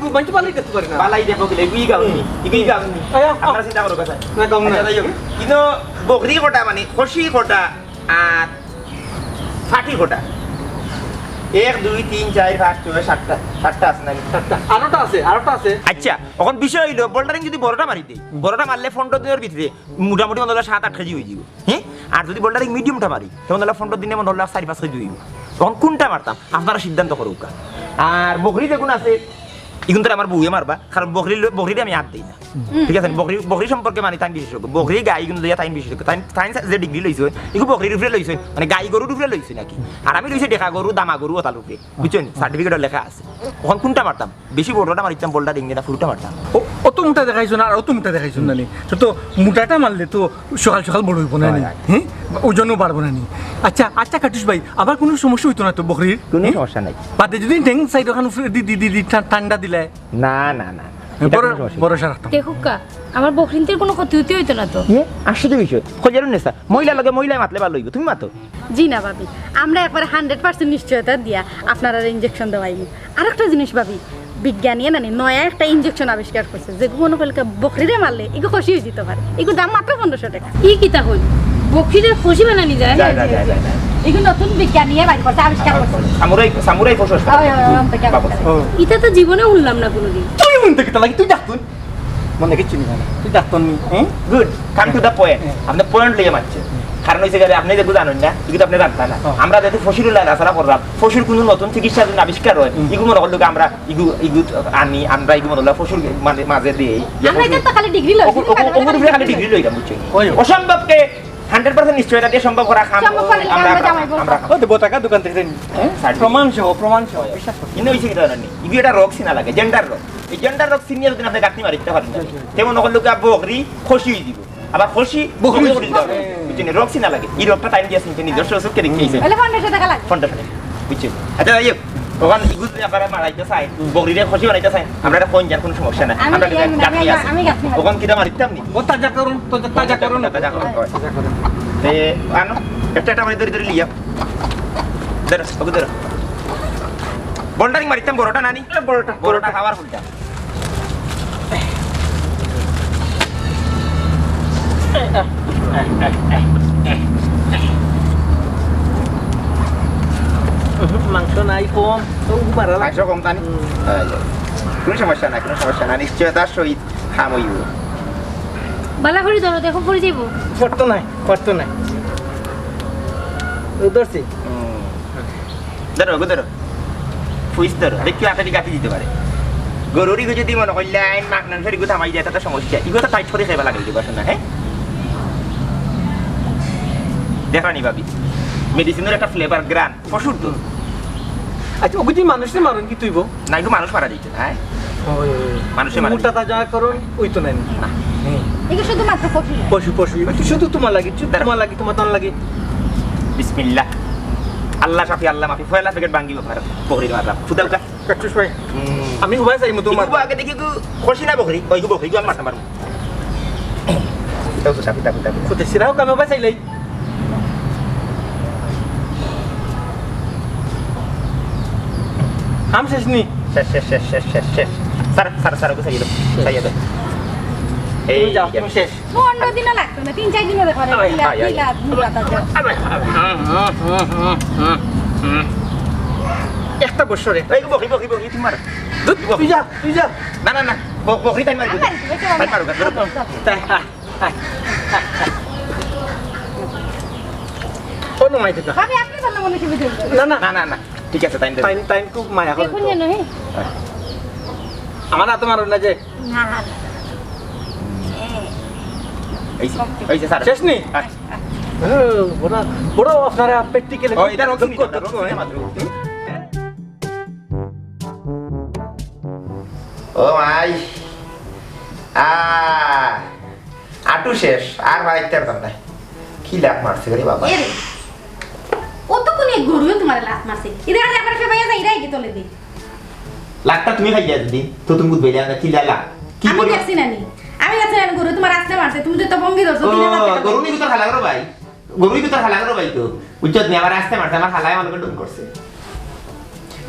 কু মানুষ পালাই দে তুই না বালাই দেখো গেলে ইগুই গাউনি আমরা চিন্তা করো কথা না কম না কিন্তু বকরি কোটা মানে খসি কোটা আর ফাটি কোটা 1 2 3 4 5 6 7টা আছে নাকি আরোটা আছে আচ্ছা এখন বিষয় হইলো বোল্ডারিং যদি বড়টা মারি দেই বড়টা মারলে 15 দিনের ভিতরে মোটামুটি 7-8 কেজি হয়ে যাব হ্যাঁ আর যদি বোল্ডারিং মিডিয়ামটা মারি তখন 15 দিনে 4-5 কেজি হইব তখন কোনটা মারতাম আপনারা সিদ্ধান্ত করুক আর বকরি দেখুন আছে এখন তো আমার বউয়ে মারবা কারণ বকরিরে আমি হাত দিই না ঠিক আছে বকরি সম্পর্কে মানে তাই বিশেষজ্ঞ বকরি গাই কিন্তু দিয়া তাই বিশেষজ্ঞ তাই যে ডিগ্রি লইছে এগুলো বকরির উপরে লইছে মানে গাই গরুর উপরে লইছে নাকি আর আমি লইছে দেখা গরু দামা গরু ওতাল উপরে বুঝছেন সার্টিফিকেটে লেখা আছে তখন কোনটা মারতাম বেশি বড়টা মারিতাম বলটা ডিঙ্গি না ফুলটা মারতাম অত মোটা দেখাইছো না আর অত মোটা দেখাইছো না নি তো মোটাটা মারলে তো সকাল বড় হইব না নি হ্যাঁ ওজনও বাড়বো না নি আচ্ছা কাটুস ভাই আবার কোনো সমস্যা হইতো না তো বকরির কোনো সমস্যা নাই বাদে যদি ট্যাঙ্ক সাইড ওখানে দি ঠান্ডা দিলে না না না ভরসা রাখতাম দেখুক কা আমার বকরিনদের কোনো ক্ষতি হইতো না তো আশ্চর্য বিষয় খোঁজারুন নেশা মহিলা লগে মহিলা মাতলে ভালো হইব তুমি মাতো জি না ভাবি আমরা একবারে 100% নিশ্চয়তা দিয়া আপনারা ইনজেকশন দেওয়াইবো আরেকটা জিনিস ভাবি বিজ্ঞানী না নয়া একটা ইনজেকশন আবিষ্কার করছে যে কোনো কলকে বকরিরে মারলে এগো খুশি হয়ে যেতে পারে এগো দাম মাত্র 1500 টাকা ই কিতা হইল বকরিদের খুশি বানানি যায় এগো নতুন বিজ্ঞানীয়ে বাইর করছে আবিষ্কার করছে সামুরাই পশু ইটা তো জীবনে উঠলাম না কোনোদিন তুই মন থেকে লাগি তুই ডাক্তার মনে কিছু নি তুই ডাক্তার নি good come to the point আপনি পয়েন্ট লিয়ে মারছেন কারণ হইছে গেলে আপনি যেগুলো জানেন না এগুলো আপনি জানতেন না আমরা যেহেতু ফসিল লাগাছাড়া করলাম ফসিল কোনো নতুন চিকিৎসার জন্য আবিষ্কার হয় এগুলো মনে করলে আমরা ইগু আনি আমরা এগুলো মনে করলাম ফসিল মাঝে দিই আমরা এটা তো খালি ডিগ্রি লই ওগুলো খালি ডিগ্রি লইলাম বুঝছেন অসম্ভবকে 100% নিশ্চয়তা দিয়ে সম্ভব করা খাম আমরা ওই তো বোতাকা দোকান থেকে প্রমাণ সহ বিশ্বাস কর ইনো হইছে কি জানেন ইগু এটা রোগ সিনা লাগে জেন্ডার রোগ এই জেন্ডার রোগ সিনিয়র দিন আপনি গাঁথনি মারিতে পারেন তেমন হলো বকরি খসি দিব আবার খসি বকরি বুঝছেন রোগ সিনা লাগে এই রোগটা টাইম দিয়ে শুনতে নিজস্ব চোখে দেখিয়েছে বলে 500 টাকা লাগে 500 টাকা বুঝছেন আচ্ছা এই ওখান ইগু আপনারা মারাইতে চাই বকরিরে খসি বানাইতে চাই আমরা এটা ফোন যার কোনো সমস্যা নাই আমরা গাঁথনি আছে ওখান কিটা মারিতাম নি ও তাজা করুন তে আনো একটা মারি ধরে লিয়া ধরো বোল্ডারিং মারিতাম বড়টা নানি বড়টা খাওয়ার ফুলটা মাংস নাই কম তো মারা মাংস কম তানি কোনো সমস্যা নাই কোনো সমস্যা না নিশ্চয়তার সহিত খাম হইব বালা করে ধরো দেখো পড়ে যাইব করতো নাই ধরছি ধরো গো ধরো ফুইস ধরো দেখি আটাটি কাটি দিতে পারে গরুরি যদি মনে করলে আইন মাখনান ফেরি গো থামাই যায় তাতে সমস্যা ইগো তো টাইট করে খাইবা লাগে দিবা শোনা হ্যাঁ দেখা নি ভাবি মেডিসিনের একটা ফ্লেভার গ্রান পশুর তো আচ্ছা ওগুজি মানুষে মারুন কি তুইব না একটু মানুষ মারা যাইছে হ্যাঁ মানুষে মারা মোটা তাজা করুন ওই তো নাই না এগুলো শুধু মাত্র পশু পশু শুধু তোমার লাগে তোমার তান লাগে বিসমিল্লাহ আল্লাহ শাফি আল্লাহ মাফি ফয়লা প্যাকেট ভাঙ্গিব আপনার বকরির মারা ফুদাল কা কাটুস ভাই আমি উবাই চাই মতো তোমার আগে দেখি গো খুশি না বকরি ওই গো বকরি গো আমি মারতে পারবো তাও তো শাফি তাকু খুদে সিরাও কামে উবাই চাইলাই আম শেষ নি শেষ সারা গো সাইয়ে দাও সাইয়ে দাও এই যাও তুমি শেষ 15 দিনও লাগতো না 3-4 দিনও দেখো একটা বছরে এই গো বকরি তোমার তুই যা না বকরি তাই মারি তাই মারো গা কোনো মাইতে না ভাবি আপনি বললে মনে কি বুঝে না ঠিক আছে তাই খুব মায়া করে দেখুন যেন হে আমার হাতে মারুন না যে না এই যে স্যার শেষ নি বড় আপনারা প্র্যাকটিক্যালি ও এটা রকম ও মাই আটু শেষ আর মারাইতে পারতাম না কি লাভ মারছে রে বাবা ও তো কোন গরু তোমার লাত মারছে ইদে আগে আমার ফেবাইয়া যাই রাই কি তলে দি লাখটা তুমি খাইয়া দিদি তো তুমি বুঝ বেলা কি লালা কি আমি দেখছি না নি আমি দেখছি না গরু তোমার আসতে মারছে তুমি তো বঙ্গি ধরছো গরু নি তো খালা করো ভাই গরুই তো খালা করো ভাই তো উচ্চত নি আমার আসতে মারছে আমার খালায় আমাকে ডুন করছে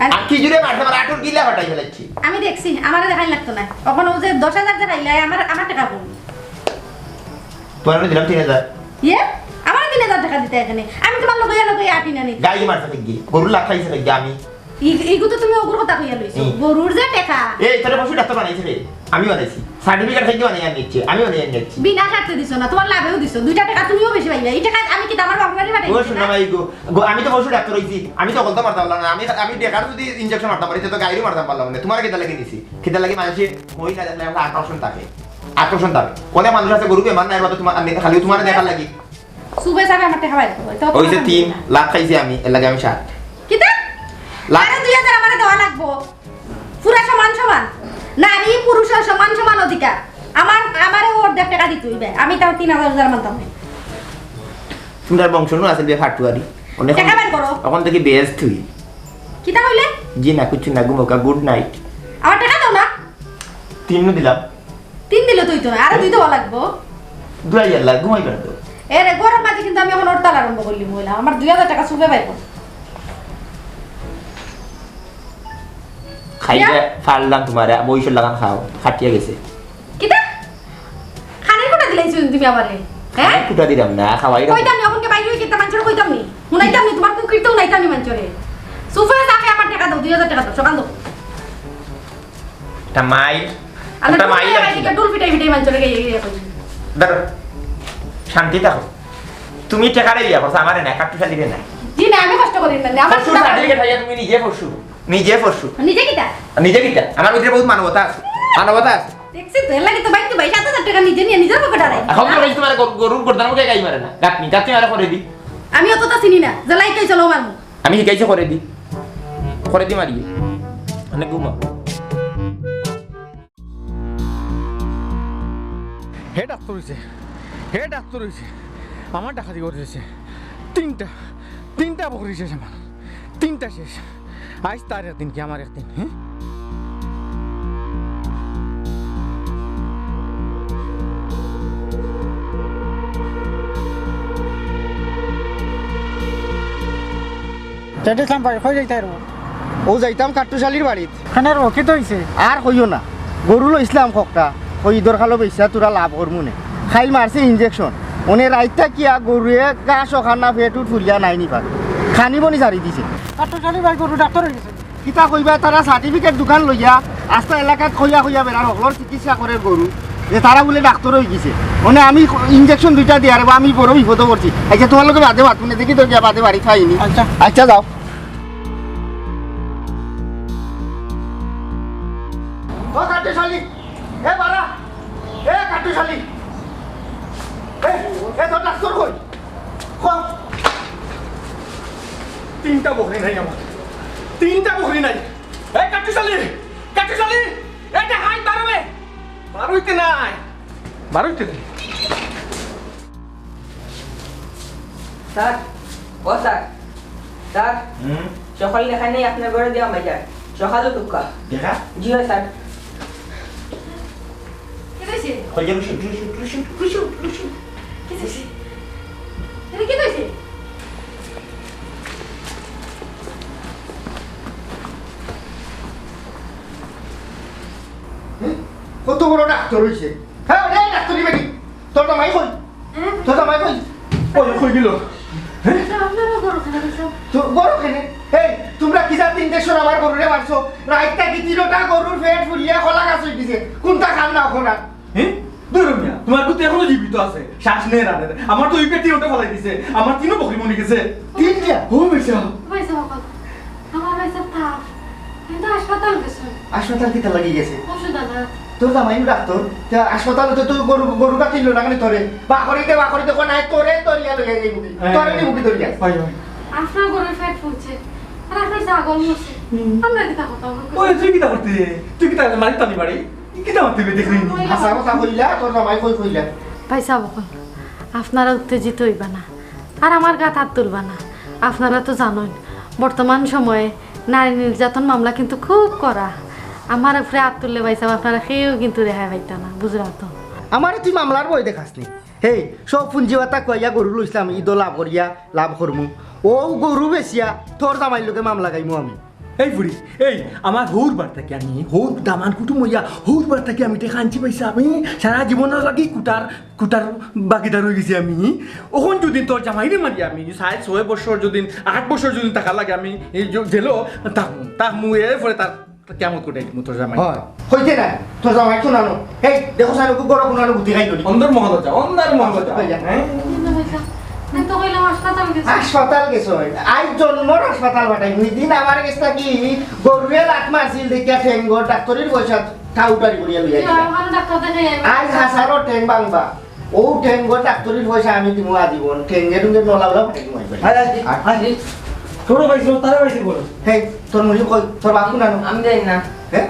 আর কি জুড়ে মারছে আমার আটুর গিলা ফাটাই ফেলাচ্ছি আমি দেখছি আমারে দেখাই লাগতো না তখন ও যে 10000 দেখাইলে আমার টাকা কম তোরা দিলাম 3000 ইয়ে আমার 3000 টাকা দিতে এখানে আমি তোমার লগে আপি না নি গাই মারছে দেখি গরু লাখ খাইছে দেখি আমি এইগু তো তুমি ওগুর কথা কইয়া লইছো গরুর যে টাকা এই তোরে পশু ডাক্তার বানাইছে রে আমি বানাইছি সার্টিফিকেট থেকে বানাই নিচ্ছে আমি বানাই নিচ্ছি বিনা স্বার্থে দিছো না তোমার লাভেও দিছো 2 টাকা তুমিও বেশি পাইবা এই টাকা আমি কি আমার বাপমারি পাঠাই ও শুনা ভাই গো আমি তো পশু ডাক্তার হইছি আমি তো বলতে পারতাম না আমি দেখার যদি ইনজেকশন মারতাম পারি তো গাইরও মারতাম পারলাম না তোমার কেটা লাগে দিছি কেটা লাগে মানুষ ওই না দেখলে একটা আকর্ষণ থাকে কোনে মানুষ আছে গরুকে মান নাই তোমার খালি তোমার দেখার লাগি সুবে সাবে আমার টাকা পাই ওই যে 3 লাখ খাইছি আমি এর লাগে আমি 60 কিতা আরে 2000 আমারে দেওয়া লাগবো পুরা সমান নারী পুরুষের সমান অধিকার আমারে ওর টাকা দিতে হইবে আমি তাও 3000 মানতাম না তোমার বংশ নো আছে বে ফাটুয়ারি অনেক টাকা বের করো এখন থেকে বেস্ট তুই কিতা হইলে জি না কিছু না ঘুমোকা গুড নাইট আমার টাকা দাও না 3 দিলাম 3 দিলে তুই তো না আরে 2 দেওয়া লাগবো 2000 লাখ ঘুমাই কেন তো এরে গরম মাঝে কিন্তু আমি এখন হরতাল আরম্ভ করলি মহিলা আমার 2000 টাকা সুবে পাইবো খাইবে ফাললাম তোমারে বইশর লাগান খাও খাটিয়া গেছে কিতা খানের কোটা দিলাইছো তুমি আমারে হ্যাঁ কুটা দিলাম না খাওয়াই কইতাম নি এখন কে বাইরে হই কিতা মানছরে কইতাম নি হুনাইতাম নি তোমার কুকিরতেও নাইতাম নি মানছরে সুফে যাকে আমার টাকা দাও 2000 টাকা দাও সকাল দাও টামাই আল্লাহ ডুল পিটাই মানছরে গে কই দাঁড়ো শান্তি থাকো তুমি টাকারে দিয়া করছ আমারে না কাটু শালি না জি না আমি কষ্ট করি না আমার সার্টিফিকেট হাইয়া তুমি নিজে পড়ছু নিজে কিটা আমার ভিতরে বহুত মানবতা আছে দেখছি তো লাগি তো বাইক তো 7000 টাকা নিজে নিয়ে নিজের পকেটে রাখ এখন তো তোমার গরুর গর্দান মুখে গাই মারে না গাতনি আরে করে দি আমি অতটা চিনি না যে লাইক কই চলো মারমু আমি শিখাইছে করে দি মারি অনেক ঘুমা হে ডাক্তার হইছে আমার ডাকাতি করেছে তিনটা বকরি শেষ আমার 3টা শেষ আজ তার একদিন কি আমার একদিন হ্যাঁ চেটেছলাম ভাই কই যাইতাই রো ও যাইতাম কাট্টুশালির বাড়িত খানের ওকে তো হইছে আর কইও না গরু লইছিলাম খক্কা কই দর খালো বেচা তোরা লাভ করমুনে খাই মারছে ইনজেকশন ওনে রাইতা কিয়া গরুয়ে গা সখানা পেটু ফুলিয়া নাই নি পারে খানিবনি সারি দিছে কাটুশালী ভাই গরু ডাক্তার হয়ে গেছে কিতা কইবা তারা সার্টিফিকেট দোকান লইয়া আস্তা এলাকাত খইয়া খইয়া বেড়ার হকলর চিকিৎসা করে গরু যে তারা বলে ডাক্তার হয়ে গেছে মানে আমি ইঞ্জেকশন দুইটা দিয়ার বা আমি বড় বিপদ করছি আচ্ছা তোমার লোকে বাদে ভাত দেখি তো গিয়া বাদে বাড়ি খাইনি আচ্ছা আচ্ছা যাও ও কাটুশালী এ বাড়া এ কাটুশালী এ তোর ডাক্তার কই তিনটা বকরি নাই আমার তিনটা বকরি নাই এই কাটুশালী এটা হাই বারবে বারইতে নাই বারইতে নাই স্যার ও স্যার স্যার সকাল লেখা নেই আপনার ঘরে দেওয়া বাজার সকালও টুকা দেখা জি হয় স্যার কি হইছে কইয়া রুশু কি হইছে এটা কি হইছে কত বড় ডাক্তার হইছে হ্যাঁ রে ডাক্তারি বেটি তোর জামাই কই তোর জামাই কই কই গেল আপনারা গরু খানা দিছো তো বড় কেনে এই তোমরা কি জাত ইনজেকশন আমার গরুরে মারছো রাইটটা কি তিনটা গরুর পেট ফুলিয়া খোলা গাছ হই দিছে কোনটা খান না ওখানে হ্যাঁ দুরমিয়া তোমার কুতে এখনো জীবিত আছে শ্বাস নেই রানে আমার তো ওই পেটি ওটা ফলাই দিছে আমার তিনও বকরি মনে গেছে তিনটা ও বেশা পয়সা বাবা আমার পয়সা থাক কিন্তু হাসপাতাল গেছে হাসপাতাল কিতা লাগি গেছে ওষুধ আনা তোর জামাই ডাক্তার তা হাসপাতালে তো তুই গরু কাটিল না কেন তোরে বাকরিতে কোন নাই তোরে তোরিয়া লইয়া যাই বুকি তোরে নি বুকি তোরিয়া ভাই ভাই আপনার গরুর পেট ফুলছে আর আপনার ছাগল মরছে আমরা কি তা কথা ওই তুই কি করতে তুই কি তা মারি টানি বাড়ি কি তা করতে দেখলি হাসা কথা কইলা তোর জামাই কই কইলা পয়সা বকন আপনারা উত্তেজিত হইবা না আর আমার গাত হাত তুলবা না আপনারা তো জানেন বর্তমান সময়ে নারী নির্যাতন মামলা কিন্তু খুব করা আমার উপরে হাত তুললে পাইছা আপনারা কেউ কিন্তু রেহাই পাইতা না বুঝলা তো আমারে তুই মামলার বই দেখাসনি হেই সব পুঞ্জিবাতা কইয়া গরু লইছিলাম ঈদ লাভ করমু ও গরু বেচিয়া তোর জামাই লোকে মামলা গাইমু আমি এই বুড়ি এই আমার হৌর বার থেকে আমি হৌর দামান কুটুম হইয়া হৌর বার থেকে আমি টেকা আনছি পাইছি আমি সারা জীবনের লাগি কুটার বাকিদার হয়ে গেছি আমি ওখন যদি তোর জামাইরে মারি আমি 6 বছর যদি 8 বছর যদি টাকা লাগে আমি এই জেলো তাক মুয়ে পরে তার কেমন করে দিমু তোর জামাই হয় হইতে না তোর জামাই শুনানো এই দেখো সাইনো গরু কোনানো বুদ্ধি গাই করি অন্দর মহলজা হ্যাঁ তো কইলাম হাসপাতাল গেছ আজ জন্মর হাসপাতাল বাটাই দুই দিন আমার গেছটা কি গরুয়ে লাত মারছিল দেখিয়া ঠেঙ্গর ডাক্তারের পয়সা ঠাউটারি করিয়া লইয়া আজ হাসারো ঠেং বাংবা ও ঠেঙ্গর ডাক্তারের পয়সা আমি দিমু আজীবন ঠেঙ্গে টুঙ্গে নলাবলা ফাটাই মাইবে ছোট পাইছিল তারে পাইছিল বলো হেই তোর মুজি কই তোর বাপ শুনানো আমি জানি না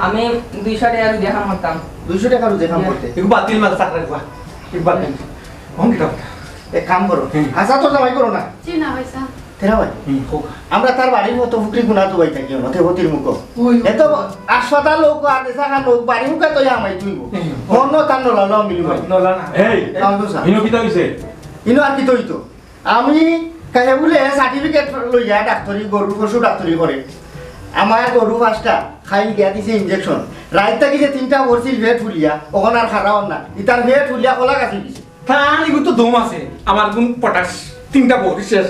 আমি 200 টাকা দেখাম করতাম 200 টাকা রুজে কাম করতে একটু বাতিল মাথা চাকরা দিবা একটু বাতিল কোন কি এক কাম করো হাসা তোর জামাই করো না চিনা পয়সা তেরা ভাই আমরা তার বাড়ির মতো ফুকরি গুনা তো ভাই থাকি নতে হতির মুখ এত হাসপাতাল লোক আর দেশা লোক বাড়ি মুখে তো আমাই তুইব মন তান নলালো মিলিব নলা না এই ইনো কি হইছে ইনো আর কি তইতো আমি কাহে বলে সার্টিফিকেট লইয়া ডাক্তারি গরু পশু ডাক্তারি করে আমার গরু পাঁচটা খাই গিয়া দিছে ইনজেকশন রাইত থাকি যে 3টা বরছিল ভেট ফুলিয়া ওখান আর খারাও না ইতার ভেট ফুলিয়া কলা গাছি দিছে তার এগুলো তো দম আছে আমার গুণ পটাশ 3টা বড়ি শেষ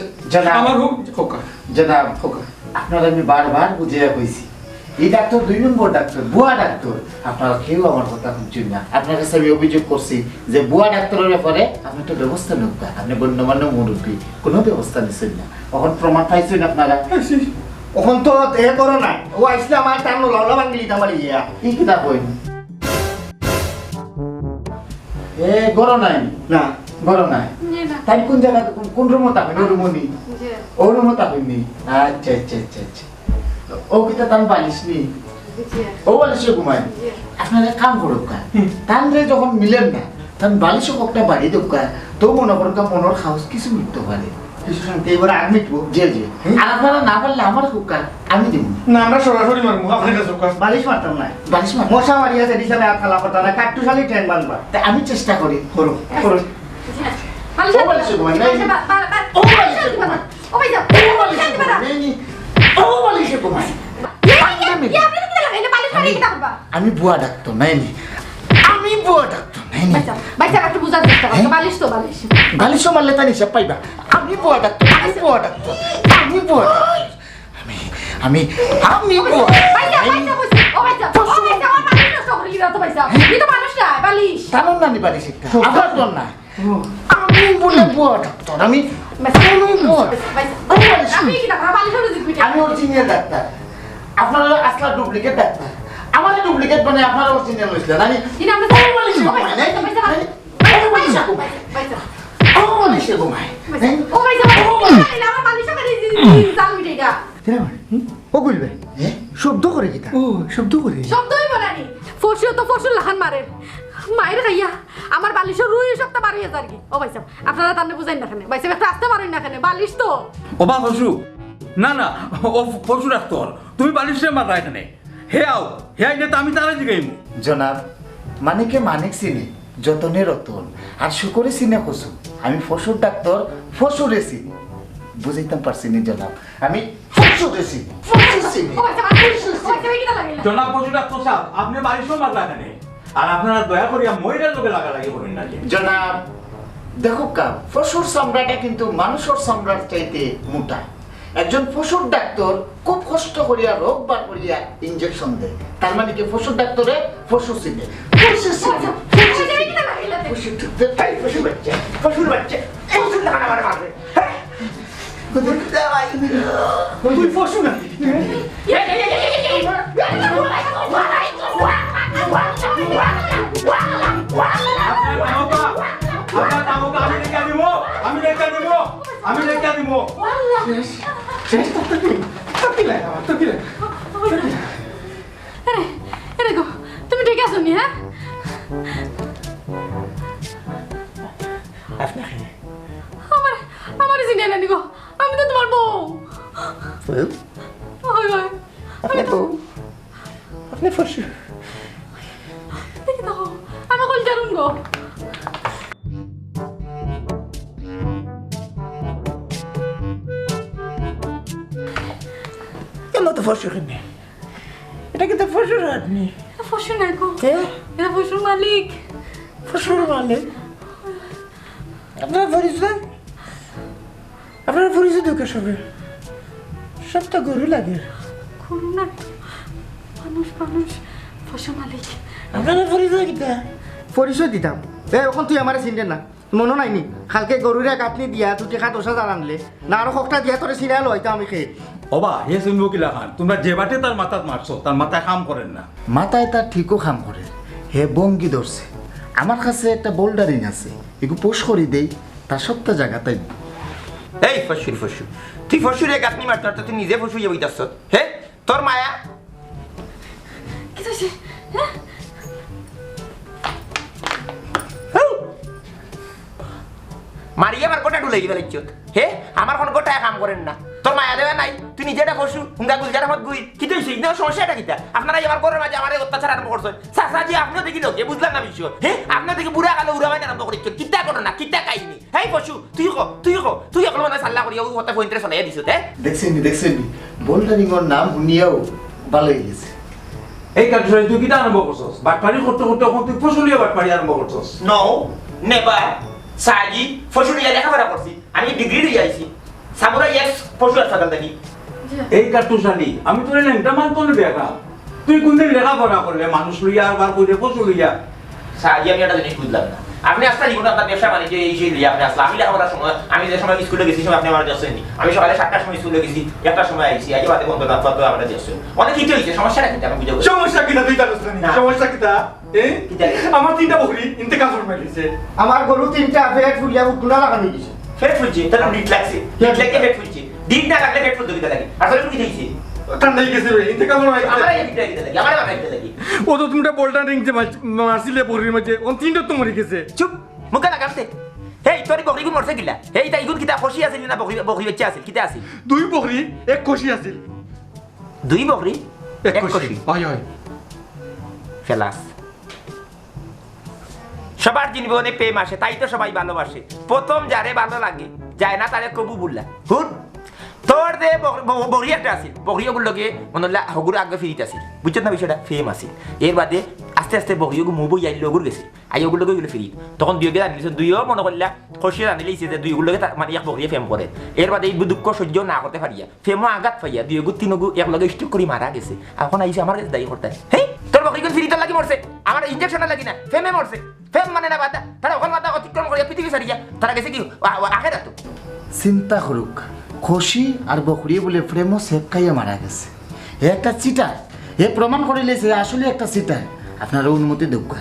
আমার হোক খোকা জনাব আপনারা আমি বারবার বুঝিয়ে কইছি এই ডাক্তার 2 নম্বর ডাক্তার বুয়া ডাক্তার আপনারা কেউ আমার কথা শুনছেন না আপনার কাছে আমি অভিযোগ করছি যে বুয়া ডাক্তারের ব্যাপারে আপনি তো ব্যবস্থা নেন না আপনি গণ্যমান্য মুরব্বী কোনো ব্যবস্থা নিচ্ছেন না এখন প্রমাণ পাইছেন আপনারা ওখান তো এ করো না ও আইসলে আমার টান লাউলা বাঙ্গিলি তামার ইয়া কি কিতা কইন এ গরো নাই না গরো নাই তাই কোন জায়গা কোন রুমে থাকেন ওই রুমনি ও রুমে থাকেননি আচ্ছা ও কিতা তান বালিশ নি ও বালিশে ঘুমায় আপনারা কাম করুক তান রে যখন মিলেন না তান বালিশও একটা বাড়ি দোকা তো মনে করুক মনের খাউস কিছু মিটতে পারে কিছু শান্তি এবার আগ মিটবো জি আর আপনারা না পারলে আমার হুকা আমি দিব না আমরা সরাসরি মারবো আপনার কাছে খোকা বালিশ মারতাম না বালিশ মার মশা মারিয়া সেটি সালে আর খালা কথা না কাট্টু শালি ট্রেন বানবা তাই আমি চেষ্টা করি করো ও বালিশে ঘুমায় নাই ও বালিশে ঘুমায় ও বালিশে ঘুমায় ও বালিশে ঘুমায় আমি বুয়া ডাক্তার নাই আমি বুয়া ডাক্তার নাই বালিশও মারলে তার হিসাব পাইবা আমি বুয়া ডাক্তার আমি বুয়া ডাক্তার আমি ভাইয়া কইছি ও ভাইয়া আমার বালিশ নষ্ট করে লিবা তো ভাইয়া এই তো মানুষ না বালিশ টানুন না নি বালিশ একটা আবার তোর না আমি বলে বুয়া ডাক্তার আমি আমি কি ডাক্তার বালিশ হলো জিতবি আমি অরিজিনাল ডাক্তার আপনারা আসলা ডুপ্লিকেট ডাক্তার আমার ডুপ্লিকেট মানে আপনারা অরিজিনাল হইছিলেন আমি ইনা আমরা বালিশ ও ভাইয়া আমার বালিশ করে জাল মিটেগা ও কইবে শব্দ করে কিতা ও শব্দ করে শব্দই বলানি ফসিও তো ফসল লাখান মারে মায়ের গাইয়া আমার বালিশের রুই সবটা বাড়ি আছে আর কি ও ভাই সাহেব আপনারা তান্নে বুঝাইন না কেন ভাই সাহেব একটু আসতে পারেন না কেন বালিশ তো ওবা পশু না না ও পশু ডাক্তার তুমি বালিশে মারা এখানে হে আও হে আইলে তো আমি তারা জিগাইমু জনাব মানিকে মানিক চিনি যতনে রতন আর শুকরে চিনে কসু আমি ফসুর ডাক্তার ফসুরে চিনি বুঝাইতাম পারছি নি জনাব আমি ফসুরে চিনি ফসুর চিনি ও ভাই সাহেব কি লাগে জনাব পশু ডাক্তার সাহেব আপনি বালিশে মারা এখানে আর আপনারা দয়া করিয়া মহিলার লোকে লাগালাগি করেন না জনাব দেখো কা ফসুর সম্রাটটা কিন্তু মানুষের সম্রাট চাইতে মোটা একজন ফসুর ডাক্তার খুব কষ্ট করিয়া রোগ বার করিয়া ইনজেকশন দেয় তার মানে কি ফসুর ডাক্তারে ফসু চিনে পশুর বাচ্চা পশুর লাগান আমার মারবে তুই পশু না আমি লেখা দিব আরে গো তুমি ঠিক আছো নি হ্যাঁ আমার আমার জিনিয়া না নিগো আমি তো তোমার বউ হয় হয় আপনি বউ আপনি পশু দেখি তো আমি কল জানুন গো কেন তো পশু এখানে এটা কিন্তু পশুর আপনি ফসু না গো এটা ফসুর মালিক পশুর মালিক আপনারা পরিচয় আপনারা পরিচয় দুঃখে সবে সব তো গরু লাগে করুন না মানুষ মানুষ ফসু মালিক আপনারা পরিচয় কিটা পরিচয় দিতাম এখন তুই আমার চিনতে না মনে নাইনি কালকে গরুরে কাটনি দিয়া তুই টেকা 10,000 আনলে না আরো কটা দিয়া তোরে চিনাই লইতাম আমি খেয়ে ওবা হে শুনবো কিলা খান তোমরা যে বাটে তার মাথাত মারছো তার মাথায় কাম করেন না মাথায় তার ঠিকও কাম করে হে বঙ্গি ধরছে আমার কাছে একটা বোল্ডারিং আছে এগু পোষ করি দেই তার সপ্তাহ জায়গা তাই এই পশুর পশু তুই পশুরে গাতনি মারতে তুই নিজে পশু হয়ে বইতাছ হে তোর মায়া কি হইছে হ্যাঁ মারিয়ে আমার গোটা ডুলাই দিবে লাগছ হে আমার কোন গোটায় কাম করেন না তোর মায়া দেবে নাই তুই নিজেটা পশু হুঙ্গা গুলজার মত গুই কি তুই সেই সমস্যাটা কিটা আপনারা আমার ঘরের মাঝে আমার অত্যাচার আরম্ভ করছেন সাসাজি আপনিও দেখি লোকে বুঝলাম না বিষয় হে আপনি দেখি বুড়া কালো উড়া মাইন আরম্ভ করিছ কিটা করো না কিটা কাইনি হেই পশু তুই একলো মানে সাল্লা করিয়া ও কথা ফোনতে চলাই দিছ তে দেখছেন বোল্ডারিং এর নাম শুনিয়াও ভালো হয়ে গেছে এই কাজ তুই কিটা আরম্ভ করছস বাটপাড়ি করতে করতে এখন তুই ফসলিয়া বাটপাড়ি আরম্ভ করছস নো নেভার সাজি পশু নিয়ে লেখাপড়া করছি আমি ডিগ্রি দিয়ে আইছি সামুরাই এক্স পশু হাসপাতাল থেকে এই কাটুশালি আমি তোর লেংটা মানতো না দেখা তুই কোনদিন লেখাপড়া করলে মানুষ লইয়া আর কইরে পশু লইয়া সাজি আমি একটা জিনিস বুঝলাম না আপনি আসলে জীবন আপনার ব্যবসা বাণিজ্য এই সেই লিয়ে আপনি আসলে আমি লেখাপড়ার সময় আমি যে সময় স্কুলে গেছি সময় আপনি আমার যাচ্ছেন আমি সকালে 7টার সময় স্কুলে গেছি 1টার সময় আইছি আজ বাদে বন্ধ না তো আমরা যাচ্ছেন অনেক কিছু হয়েছে সমস্যাটা কি আমি বুঝাবো সমস্যা কিনা তুই জানিস না সমস্যা কিটা আমার 3টা বকরি ইন্তেকাল ফরমাই দিছে আমার গরু 3টা ফেট ফুলিয়া উঠনা লাগানি দিছে ফেট ফুলছে তাহলে ডিট লাগছে ডিট লাগে ফেট ফুলছে ডিট না লাগলে ফেট ফুল দিতে লাগে আসলে কি হইছে ঠান্ডাই গেছে রে ইন্তেকাল ফরমাই আমার এই দিতে লাগে আমার দিতে লাগে ও তো তুমি বোল্ডার রিং যে মারছিলে বকরির মধ্যে ওন 3টা তো মরে গেছে চুপ মুখে লাগামতে হেই তোর বকরি গুণ মরছে কিলা হেই তাই গুণ কিতা খুশি আছিল না বকরি বাচ্চা আছিল কিতা আছিল 2 বকরি এক খুশি আছিল 2 বকরি এক খুশি হয় ফেলাস সবার জীবনে প্রেম আসে তাই তো সবাই ভালোবাসে প্রথম যারে ভালো লাগে যায় না তারে কবু বললা হুট তোর দে বকরি একটা আছিল বকরি ওগুলোকে মনে হল হগুর আগে ফিরিতে আছিল বুঝছেন না বিষয়টা ফেম আছিল এর বাদে আস্তে আস্তে বহিওগু মু বই আইল লগর গেছে আইগুলো গেলে ফিরি তখন দুইকে জানিয়েছে দুইও মনে করলা খুশি জানিলেইছে যে দুইগুলোকে মানে এক বহিয়ে ফেম করে এর বাদে এই দুঃখ সহ্য না করতে পারিয়া ফেমও আঘাত পাইয়া দুইগু তিনগু এক লগে স্ট্রোক করে মারা গেছে এখন আইসে আমার কাছে দায়ী করতে হ্যাঁ তোর বহিগুলো ফিরি তোর লাগি মরছে আমার ইনজেকশন লাগি না ফেমে মরছে ফেম মানে না বাদা তারা ওখান বাদা অতিক্রম করিয়া পৃথিবী সারিয়া তারা গেছে কি আগে রাতো চিন্তা করুক খুশি আর বকরিয়ে বলে প্রেমও সেপ খাইয়ে মারা গেছে একটা চিটার প্রমাণ করিলেছে আসলে একটা চিটার আপনার অনুমতি দেখ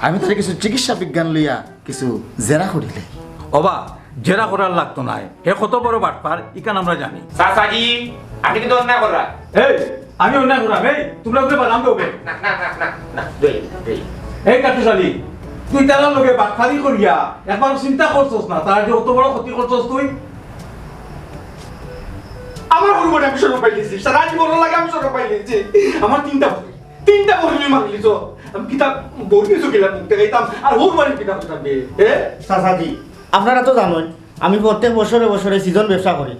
আমি তাহলে কিছু চিকিৎসা বিজ্ঞান লইয়া কিছু জেরা করিলে অবা জেরা করার লাগতো না হে কত বড় বাটপার ইকান আমরা জানি সাসাজি আপনি কিন্তু অন্যায় করা এই আমি অন্যায় করাম এই তোমরা ওকে বাদাম দেবে না না না না না দুই এই কাটুশালী তুই তার লগে বাটপারি করিয়া একবার চিন্তা করছস না তার যে অত বড় ক্ষতি করছস তুই আমার হরমোনে আমি সরব পাইলেছি সারা জীবন লাগে আমি সরব পাইলেছি আমার তিনটা বই মারলিছ আমি কিতাব বই নিছো গেলাম মুখতে গাইতাম আর হরমোনে কিতাব থাকবে চাচাজি আপনারা তো জানেন আমি প্রত্যেক বছরে বছরে সিজন ব্যবসা করি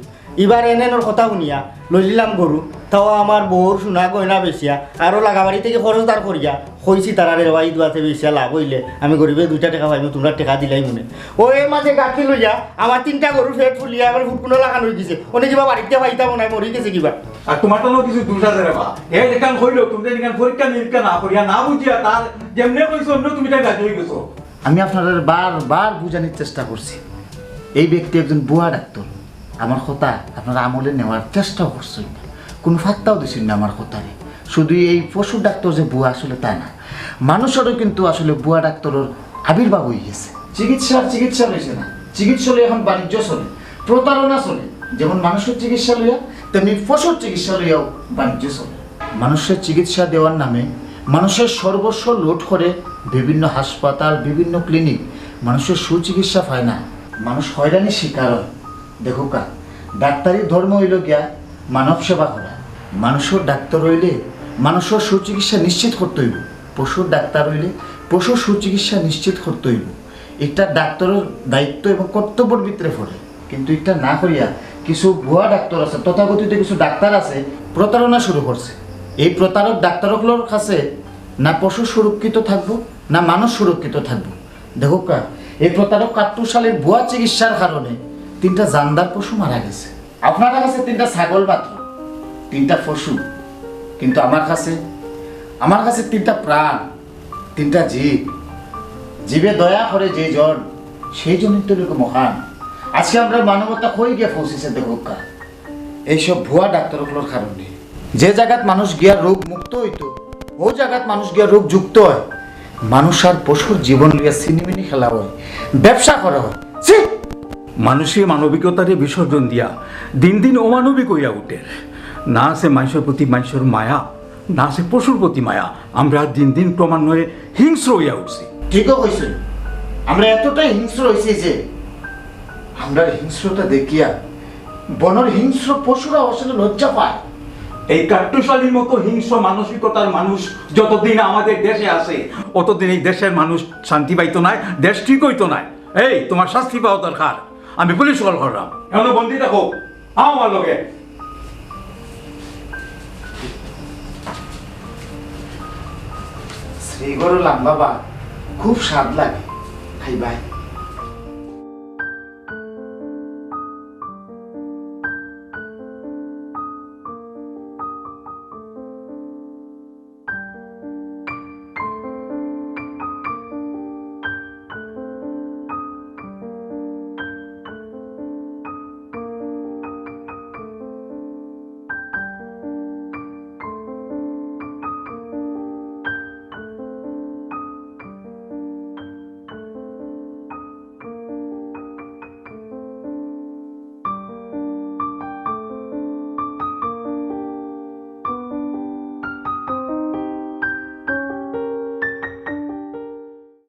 এবার এনেনোর কথা শুনিয়া লইলাম গরু তাও আমার বউর সোনা গয়না বেচিয়া আরও লাগাবাড়ি থেকে খরচদার করিয়া কইছি তারা রে ভাই দুয়াতে বেচিয়া লাভ হইলে আমি গরিবে 2টা টাকা পাইব তোমরা টাকা দিলাই মনে ও এর মাঝে গাঁঠি লইয়া আমার 3টা গরু ফেট ফুলিয়া আমার ফুটকুনো লাগানো হয়ে গেছে অনেক কিবা বাড়িতে পাইতাম না মরি গেছে কিবা আর তোমার তো কিছু দুটা দেবে বা এই যেখান হইলো তুমি যেখান পরীক্ষা নিরীক্ষা না করিয়া না বুঝিয়া তার যেমনে কইছো অন্য তুমি তাই গাছ হয়ে গেছো আমি আপনাদের বারবার বুঝানোর চেষ্টা করছি এই ব্যক্তি একজন বুয়া ডাক্তার আমার কথা আপনারা আমলে নেওয়ার চেষ্টাও করছেন না কোনো ফাত্তাও দিচ্ছেন না আমার কথারে শুধু এই পশু ডাক্তার যে বুয়া আসলে তা না মানুষেরও কিন্তু আসলে বুয়া ডাক্তারের আবির্ভাব হয়ে গেছে চিকিৎসা রয়েছে না চিকিৎসা লইয়া এখন বাণিজ্য চলে প্রতারণা চলে যেমন মানুষের চিকিৎসা লইয়া তেমনি পশুর চিকিৎসা লইয়াও বাণিজ্য চলে মানুষের চিকিৎসা দেওয়ার নামে মানুষের সর্বস্ব লুট করে বিভিন্ন হাসপাতাল বিভিন্ন ক্লিনিক মানুষের সুচিকিৎসা পায় না মানুষ হয়রানির শিকার হয় দেখো কা ডাক্তারি ধর্ম হইল গিয়া মানব সেবা করা মানুষের ডাক্তার হইলে মানুষের সুচিকিৎসা নিশ্চিত করতে হইব পশুর ডাক্তার হইলে পশুর সুচিকিৎসা নিশ্চিত করতে হইব এটা ডাক্তারের দায়িত্ব এবং কর্তব্যের ভিতরে পড়ে কিন্তু এটা না করিয়া কিছু ভুয়া ডাক্তার আছে তথাকথিত কিছু ডাক্তার আছে প্রতারণা শুরু করছে এই প্রতারক ডাক্তারগুলোর কাছে না পশু সুরক্ষিত থাকবো না মানুষ সুরক্ষিত থাকবো দেখো কা এই প্রতারক কাট্টুশালীর ভুয়া চিকিৎসার কারণে 3টা জানদার পশু মারা গেছে আপনার কাছে 3টা ছাগল মাত্র 3টা পশু কিন্তু আমার কাছে 3টা প্রাণ 3টা জীবে দয়া করে যে জন সেই জন্যই তো এরকম মহান আজকে আমরা মানবতা কই গিয়ে পৌঁছেছে দেখো কা এইসব ভুয়া ডাক্তারগুলোর কারণে যে জায়গাত মানুষ গিয়া রোগ মুক্ত হইতো ও জায়গাত মানুষ গিয়া রোগ যুক্ত হয় মানুষ আর পশুর জীবন লইয়া সিনেমিনি খেলা হয় ব্যবসা করা হয় মানুষের মানবিকতারে বিসর্জন দিয়া দিন দিন অমানবিক হইয়া উঠে না আছে মানুষের প্রতি মানুষের মায়া না আছে পশুর প্রতি মায়া আমরা দিন দিন ক্রমান্বয়ে হিংস্র হইয়া উঠছি ঠিকও কইছে আমরা এতটাই হিংস্র হয়েছি যে আমরা হিংস্রতা দেখিয়া বনের হিংস্র পশুরা আসলে লজ্জা পায় এই কাট্টুশালীর মতো হিংস্র মানসিকতার মানুষ যতদিন আমাদের দেশে আছে অতদিন এই দেশের মানুষ শান্তি পাইতো না দেশ ঠিক হইতো না এই তোমার শাস্তি পাওয়া দরকার আমি পুলিশ কল করলাম এমন বন্দি দেখো আমার লোকে শ্রীগড় লাম্বাবা খুব স্বাদ লাগে খাইবাই